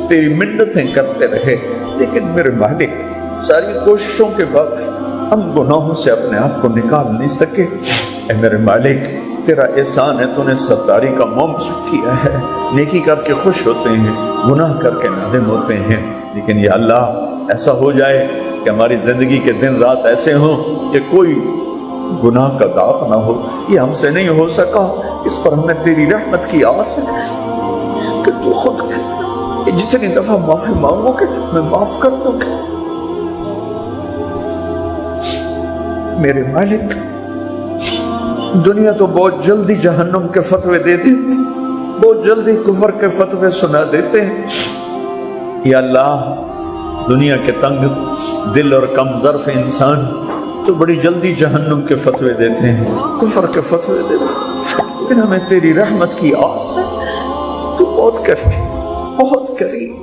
تیری منتیں کرتے رہے، لیکن میرے مالک ساری کوششوں کے بعد ہم گناہوں سے اپنے آپ کو نکال نہیں سکے۔ اے میرے مالک، تیرا احسان ہے، تو نے ستاری کا موم کیا ہے، نیکی کر کے خوش ہوتے ہیں، گناہ کر کے نادم ہوتے ہیں، لیکن یا اللہ ایسا ہو جائے کہ ہماری زندگی کے دن رات ایسے ہوں کہ کوئی گناہ کا داغ نہ ہو۔ یہ ہم سے نہیں ہو سکا، اس پر ہمیں تیری رحمت کی آس ہے کہ تو خود کہ جتنی دفعہ معافی مانگو کہ میں معاف کر دوں گا۔ میرے مالک، دنیا تو بہت جلدی جہنم کے فتوے دے دیتی، بہت جلدی کفر کے فتوے سنا دیتے ہیں۔ یا اللہ، دنیا کے تنگ دل اور کم ظرف انسان تو بڑی جلدی جہنم کے فتوے دیتے ہیں، کفر کے فتوے دیتے ہیں، لیکن ہمیں تیری رحمت کی آس ہے۔ تو بہت قریب، بہت قریب،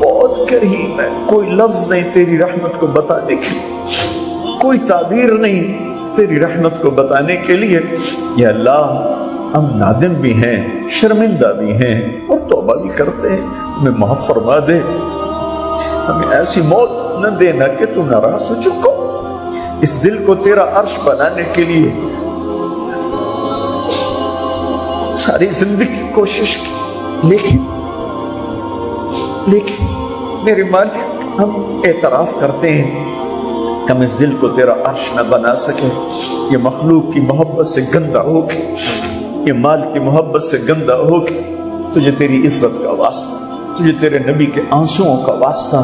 بہت بہت کریم ہے، کوئی لفظ نہیں تیری رحمت کو بتانے کے لیے، کوئی تعبیر نہیں تیری رحمت کو بتانے کے لیے۔ یا اللہ ہم نادم بھی ہیں، شرمندہ بھی ہیں اور توبہ بھی کرتے ہیں، ہمیں معاف فرما دے، ہمیں ایسی موت نہ دینا کہ تو ناراض ہو چکو۔ اس دل کو تیرا عرش بنانے کے لیے ساری زندگی کوشش کی، لیکن میرے مالک ہم اعتراف کرتے ہیں ہم اس دل کو تیرا عرش نہ بنا سکے۔ یہ مخلوق کی محبت سے گندہ ہو کے، یہ مال کی محبت سے گندہ ہو کے، تجھے تیری عزت کا واسطہ، تجھے تیرے نبی کے آنسوؤں کا واسطہ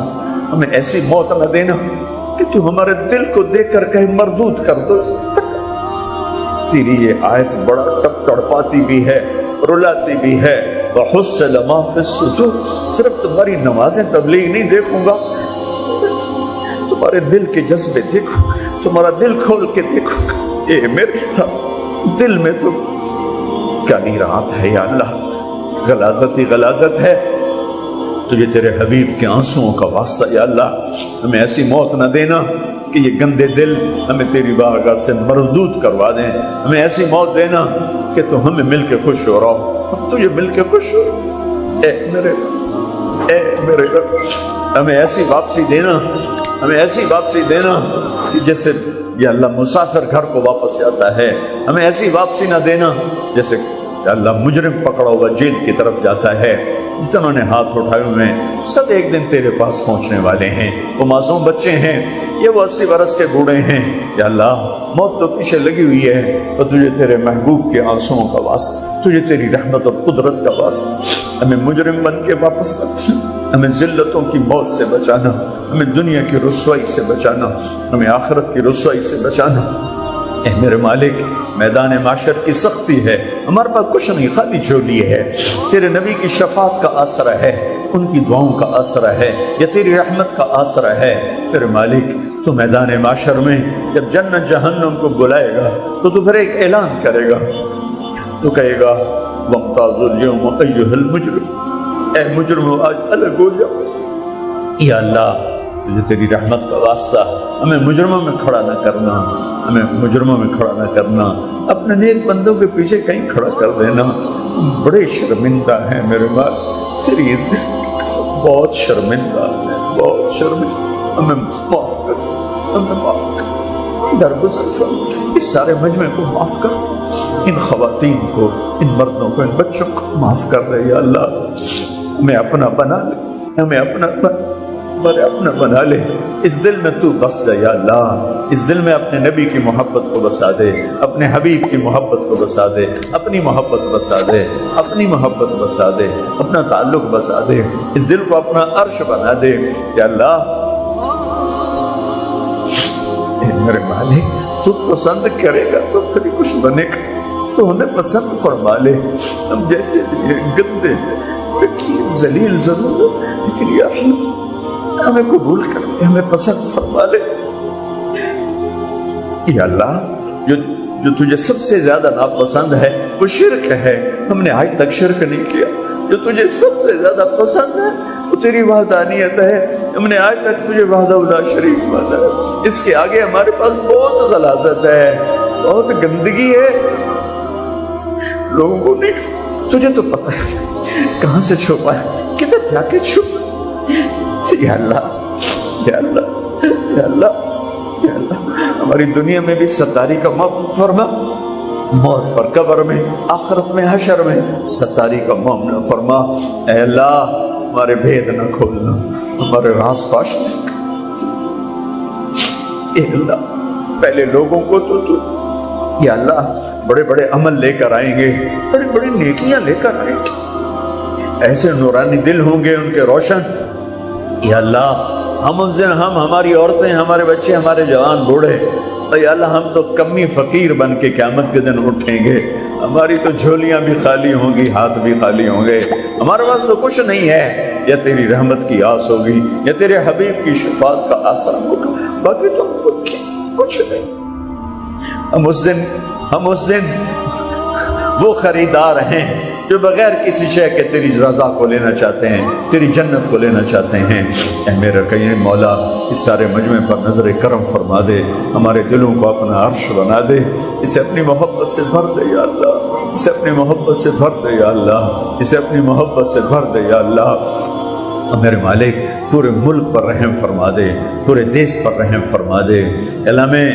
ہمیں ایسی موت نہ دینا کہ تو ہمارے دل کو دیکھ کر کہیں مردود کر دو۔ تیری یہ آیت بڑا تڑپاتی بھی ہے، رلاتی بھی ہے۔ وَحُصِّلَ مَا فِي الصُّدُورِ، صرف تمہاری نمازیں تبلیغ نہیں دیکھوں گا، تمہارے دل کے جذبے دیکھو، تمہارا دل کھول کے دیکھو۔ اے میرے دل میں تو کیا نہیں رات ہے یا اللہ، غلاظت ہی غلاظت ہے۔ تجھے تیرے حبیب کے آنسوؤں کا واسطہ یا اللہ ہمیں ایسی موت نہ دینا کہ یہ گندے دل ہمیں تیری بارگاہ سے مردود کروا دیں۔ ہمیں ایسی موت دینا کہ تو ہمیں مل کے خوش ہو رہا ہو، ہم تجھے مل کے خوش ہو۔ اے میرے رب، ہمیں ایسی واپسی دینا، ہمیں ایسی واپسی دینا کہ جیسے یا اللہ مسافر گھر کو واپس آتا ہے، ہمیں ایسی واپسی نہ دینا جیسے یا اللہ مجرم پکڑا ہوا جیل کی طرف جاتا ہے۔ جتنوں نے ہاتھ اٹھائے ہوئے ہیں سب ایک دن تیرے پاس پہنچنے والے ہیں، وہ معصوم بچے ہیں، یہ وہ 80 برس کے بوڑھے ہیں۔ یا اللہ موت تو پیچھے لگی ہوئی ہے، اور تجھے تیرے محبوب کے آنسوؤں کا واسطہ، تجھے تیری رحمت اور قدرت کا واسطہ ہمیں مجرم بن کے واپس رکھنا، ہمیں ذلتوں کی موت سے بچانا، ہمیں دنیا کی رسوائی سے بچانا، ہمیں آخرت کی رسوائی سے بچانا۔ اے میرے مالک، میدان معاشر کی سختی ہے، ہمارے پاس کچھ نہیں، خالی جھولی ہے۔ تیرے نبی کی شفاعت کا آسرا ہے، ان کی دعاؤں کا آسرا ہے، یا تیری رحمت کا آسرا ہے۔ میرے مالک تو میدان معاشر میں جب جنت جہنم کو بلائے گا تو پھر ایک اعلان کرے گا، تو کہے گا وَامْتَازُوا الْيَوْمَ أَيُّهَا الْمُجْرِمُونَ، اے مجرموں آج الگ ہو جاؤ۔ یا اللہ تجھے تیری رحمت کا واسطہ ہمیں مجرموں میں کھڑا نہ کرنا، ہمیں مجرموں میں کھڑا نہ کرنا، اپنے نیک بندوں کے پیچھے کہیں کھڑا کر دینا۔ بڑے شرمندہ ہیں میرے ماں، تیری عزت بہت شرمندہ ہے، بہت شرمندہ، ہمیں معاف کر، ہمیں معاف کر، درگزر فرما، اس سارے مجمع کو معاف کر، ان خواتین کو، ان مردوں کو، ان بچوں کو معاف کر دے یا اللہ۔ ہمیں اپنا بنا لے، ہمیں اپنا بنا لے، اس دل میں تو بس دے یا اللہ، اس دل میں اپنے نبی کی محبت کو بسا دے، اپنے حبیب کی محبت کو بسا دے، اپنی محبت بسا دے، اپنی محبت بسا دے، اپنا تعلق بسا دے، اس دل کو اپنا عرش بنا دے یا اللہ۔ اے میرے مالک تو پسند کرے گا تو پھر کچھ بنے گا، تو ہمیں پسند فرما لے، ہم جیسے گندے ذلیل ضرور، لیکن یا اللہ ہمیں قبول کر لے، ہمیں پسند فرما لے یا اللہ۔ جو تجھے سب سے زیادہ ناپسند ہے وہ شرک ہے، ہم نے آج تک شرک نہیں کیا۔ جو تجھے سب سے زیادہ پسند ہے وہ تیری وحدانیت ہے، ہم نے آج تک تجھے وحدہ لا شریک مانا ہے۔ اس کے آگے ہمارے پاس بہت غلاظت ہے، بہت گندگی ہے، لوگوں کو نہیں، تجھے تو پتہ ہے کہاں سے چھپا ہے، کدھر جا کے چھپا۔ یا اللہ یا اللہ یا اللہ یا اللہ، ہماری دنیا میں بھی ستاری کا معاملہ فرما، موت پر قبر میں، آخرت میں، حشر میں ستاری کا معاملہ فرما۔ اے اللہ ہمارے بھید نہ کھولنا، ہمارے راز فاش نہ کرنا۔ اے اللہ پہلے لوگوں کو تو یا اللہ بڑے بڑے عمل لے کر آئیں گے، بڑی بڑی نیکیاں لے کر آئیں گے، ایسے نورانی دل ہوں گے ان کے روشن۔ یا اللہ ہم اس دن، ہم، ہماری عورتیں، ہمارے بچے، ہمارے جوان بوڑھے، یا اللہ ہم تو کمی فقیر بن کے قیامت کے دن اٹھیں گے، ہماری تو جھولیاں بھی خالی ہوں گی، ہاتھ بھی خالی ہوں گے، ہمارے پاس تو کچھ نہیں ہے، یا تیری رحمت کی آس ہوگی، یا تیرے حبیب کی شفاعت کا آسرا ہوگا، باقی تو فقیر کچھ نہیں۔ ہم اس دن وہ خریدار ہیں جو بغیر کسی شے کے تیری رضا کو لینا چاہتے ہیں، تیری جنت کو لینا چاہتے ہیں۔ اے میرا کریم مولا، اس سارے مجمع پر نظر کرم فرما دے، ہمارے دلوں کو اپنا عرش بنا دے، اسے اپنی محبت سے بھر دے یا اللہ، اسے اپنی محبت سے بھر دے یا اللہ، اسے اپنی محبت سے بھر دے یا اللہ۔ میرے مالک پورے ملک پر رحم فرما دے، پورے دیس پر رحم فرما دے، اللہ ہمیں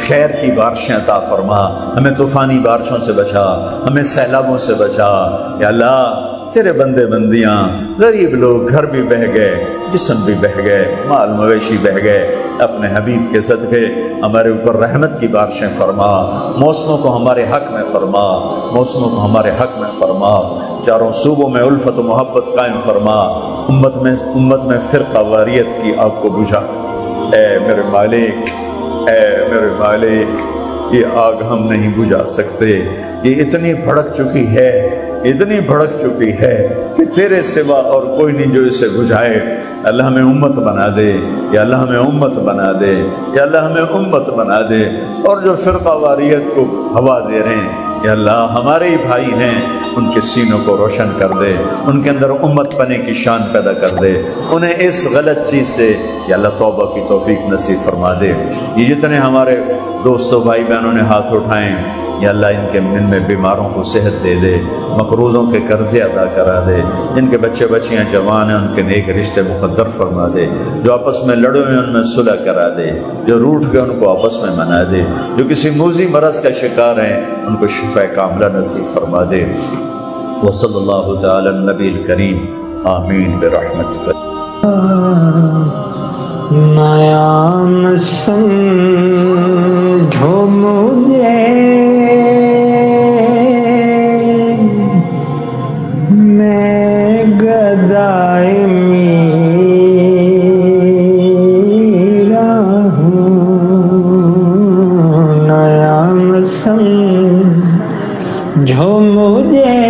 خیر کی بارشیں عطا فرما، ہمیں طوفانی بارشوں سے بچا، ہمیں سیلابوں سے بچا یا اللہ۔ تیرے بندے بندیاں غریب لوگ گھر بھی بہہ گئے، جسم بھی بہہ گئے، مال مویشی بہہ گئے، اپنے حبیب کے صدقے ہمارے اوپر رحمت کی بارشیں فرما، موسموں کو ہمارے حق میں فرما، موسموں کو ہمارے حق میں فرما، چاروں صوبوں میں الفت و محبت قائم فرما، امت میں فرقہ واریت کی آگ کو بجھا۔ اے میرے مالک، اے میرے مالک، یہ آگ ہم نہیں بجھا سکتے، یہ اتنی بھڑک چکی ہے، اتنی بھڑک چکی ہے کہ تیرے سوا اور کوئی نہیں جو اسے بجھائے۔ اللہ ہمیں امت بنا دے یا اللہ ہمیں امت بنا دے یا اللہ ہمیں امت بنا دے، اور جو فرقہ واریت کو ہوا دے رہے ہیں یا اللہ ہمارے ہی بھائی ہیں، ان کے سینوں کو روشن کر دے، ان کے اندر امت پنے کی شان پیدا کر دے، انہیں اس غلط چیز سے یا اللہ توبہ کی توفیق نصیب فرما دے۔ یہ جتنے ہمارے دوستوں بھائی بہنوں نے ہاتھ اٹھائیں یا اللہ ان میں بیماروں کو صحت دے دے، مقروضوں کے قرضے ادا کرا دے، جن کے بچے بچیاں جوان ہیں ان کے نیک رشتے مقدر فرما دے، جو آپس میں لڑے ہوئے ان میں صلح کرا دے، جو روٹھ گئے ان کو آپس میں منا دے، جو کسی موذی مرض کا شکار ہیں ان کو شفا کاملہ نصیب فرما دے۔ وصلی اللہ تعالی النبی الکریم، آمین برحمتک۔ نیا سمجھو مجھے، میں گدائے میرا ہوں، نیا سمجھو مجھے،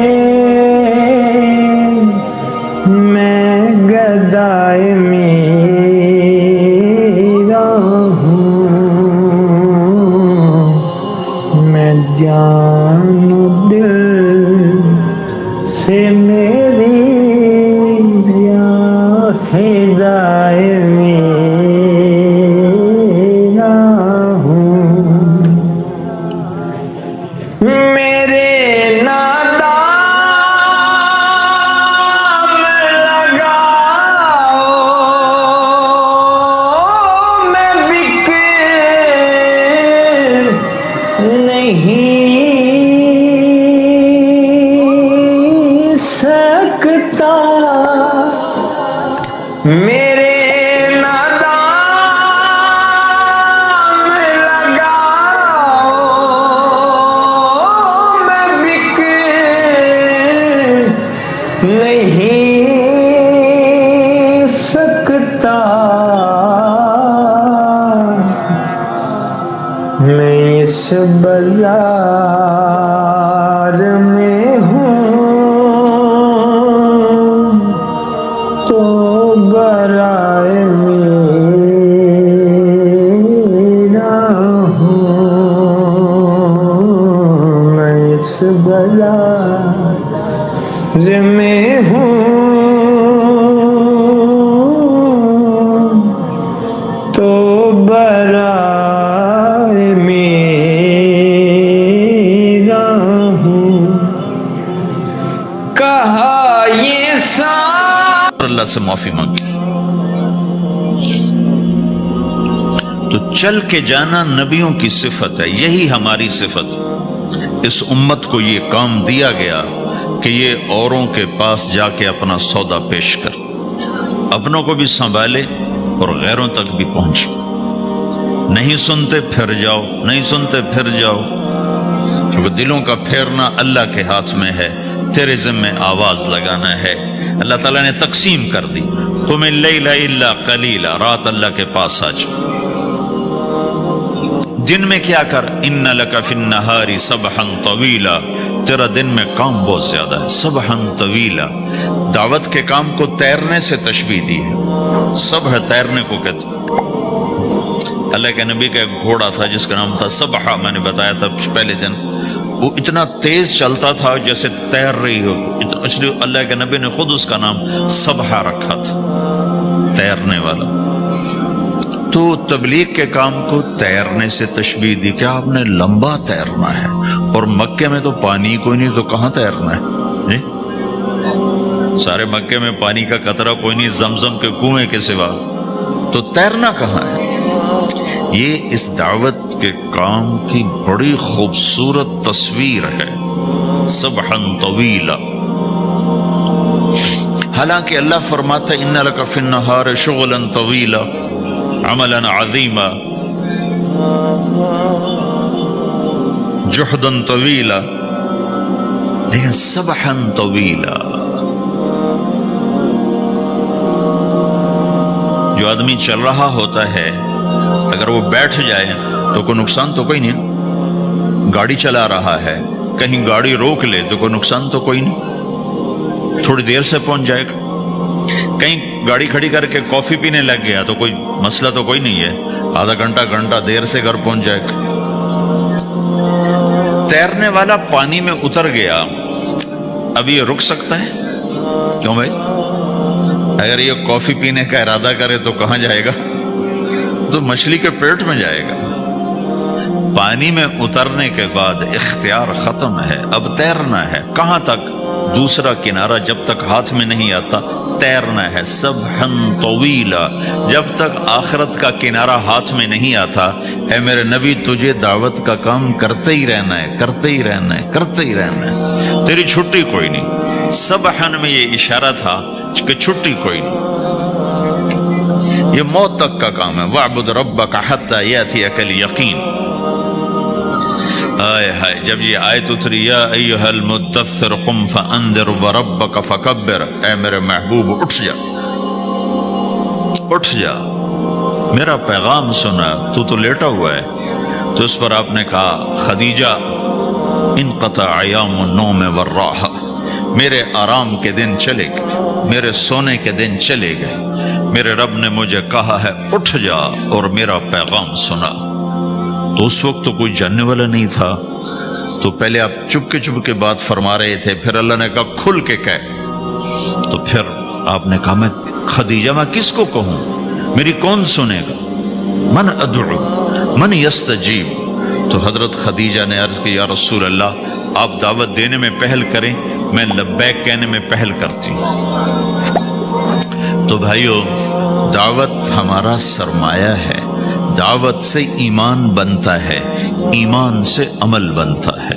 میں گدائے میرا ہوں، میں جان و دل سے میری فدائے میرا ہوں، میرے نادام لگاؤ، میں بک نہیں سکتا، میرے نادام لگاؤ، میں بک نہیں سکتا، میں اس بازار میں ہوں تو برائے میرا ہوں، میں اس بازار میں ہوں تو برائے میرا ہوں، کہا یہ اللہ سے معافی مانگی تو چل کے جانا نبیوں کی صفت ہے، یہی ہماری صفت۔ اس امت کو یہ کام دیا گیا کہ یہ اوروں کے پاس جا کے اپنا سودا پیش کر، اپنوں کو بھی سنبھالے اور غیروں تک بھی پہنچے۔ نہیں سنتے پھر جاؤ، نہیں سنتے پھر جاؤ، کیونکہ دلوں کا پھیرنا اللہ کے ہاتھ میں ہے، تیرے ذمہ آواز لگانا ہے۔ اللہ تعالیٰ نے تقسیم کر دی، قم اللیل الا قلیلا، رات اللہ کے پاس آ جا، دن میں کیا کر، ان لک فی النہار سبحا طویلا، تیرا دن میں کام بہت زیادہ ہے، سبحا طویلا۔ دعوت کے کام کو تیرنے سے تشبیہ دی ہے، سبح تیرنے کو کہتے ہیں۔ اللہ کے نبی کا ایک گھوڑا تھا جس کا نام تھا سبحہ، میں نے بتایا تھا پہلے دن، وہ اتنا تیز چلتا تھا جیسے تیر رہی ہو، اس لیے اللہ کے نبی نے خود اس کا نام سبحہ رکھا تھا، تیرنے والا۔ تو تبلیغ کے کام کو تیرنے سے تشبیہ دی کہ آپ نے لمبا تیرنا ہے، اور مکے میں تو پانی کوئی نہیں، تو کہاں تیرنا ہے جی؟ سارے مکے میں پانی کا قطرہ کوئی نہیں زمزم کے کنویں کے سوا، تو تیرنا کہاں ہے؟ یہ اس دعوت کے کام کی بڑی خوبصورت تصویر ہے، سبحا طویلا۔ حالانکہ اللہ فرماتا ہے ان لک فی النہار شغلا طویلا عملا عظیما جہدا طویلا، لیکن سبحا طویلا۔ جو آدمی چل رہا ہوتا ہے اگر وہ بیٹھ جائے تو کوئی نقصان تو کوئی نہیں، گاڑی چلا رہا ہے کہیں گاڑی روک لے تو کوئی نقصان تو کوئی نہیں، تھوڑی دیر سے پہنچ جائے گا۔ کہیں گاڑی کھڑی کر کے کافی پینے لگ گیا تو کوئی مسئلہ تو کوئی نہیں ہے، آدھا گھنٹہ دیر سے گھر پہنچ جائے گا۔ تیرنے والا پانی میں اتر گیا، اب یہ رک سکتا ہے؟ کیوں بھائی؟ اگر یہ کافی پینے کا ارادہ کرے تو کہاں جائے گا؟ تو مچھلی کے پیٹ میں جائے گا۔ پانی میں اترنے کے بعد اختیار ختم ہے، اب تیرنا ہے۔ کہاں تک؟ دوسرا کنارہ جب تک ہاتھ میں نہیں آتا تیرنا ہے، سبحا طویلا، جب تک آخرت کا کنارہ ہاتھ میں نہیں آتا۔ اے میرے نبی تجھے دعوت کا کام کرتے ہی رہنا ہے، کرتے ہی رہنا ہے، کرتے ہی رہنا ہے، تیری چھٹی کوئی نہیں۔ سبحا میں یہ اشارہ تھا کہ چھٹی کوئی نہیں، یہ موت تک کا کام ہے۔ وَاعْبُدْ رَبَّكَ حَتَّى يَأْتِيَكَ الْيَقِينُ۔ آئے ہائے، جب یہ آیت اتری یا ایھا المدثر قم فانذر وربک فکبر، اے میرے محبوب اٹھ جا، اٹھ جا، میرا پیغام سنا، تو لیٹا ہوا ہے۔ تو اس پر آپ نے کہا خدیجہ انقطع ایام النوم والراحہ، میرے آرام کے دن چلے گئے، میرے سونے کے دن چلے گئے، میرے رب نے مجھے کہا ہے اٹھ جا اور میرا پیغام سنا۔ تو اس وقت تو کوئی جاننے والا نہیں تھا، تو پہلے آپ چپ کے بات فرما رہے تھے، پھر اللہ نے کہا کھل کے کہہ، تو پھر آپ نے کہا میں خدیجہ میں کس کو کہوں، میری کون سنے گا؟ من ادعو من یستجیب۔ تو حضرت خدیجہ نے عرض کی یا رسول اللہ آپ دعوت دینے میں پہل کریں، میں لبیک کہنے میں پہل کرتی ہوں۔ تو بھائیو دعوت ہمارا سرمایہ ہے، دعوت سے ایمان بنتا ہے، ایمان سے عمل بنتا ہے۔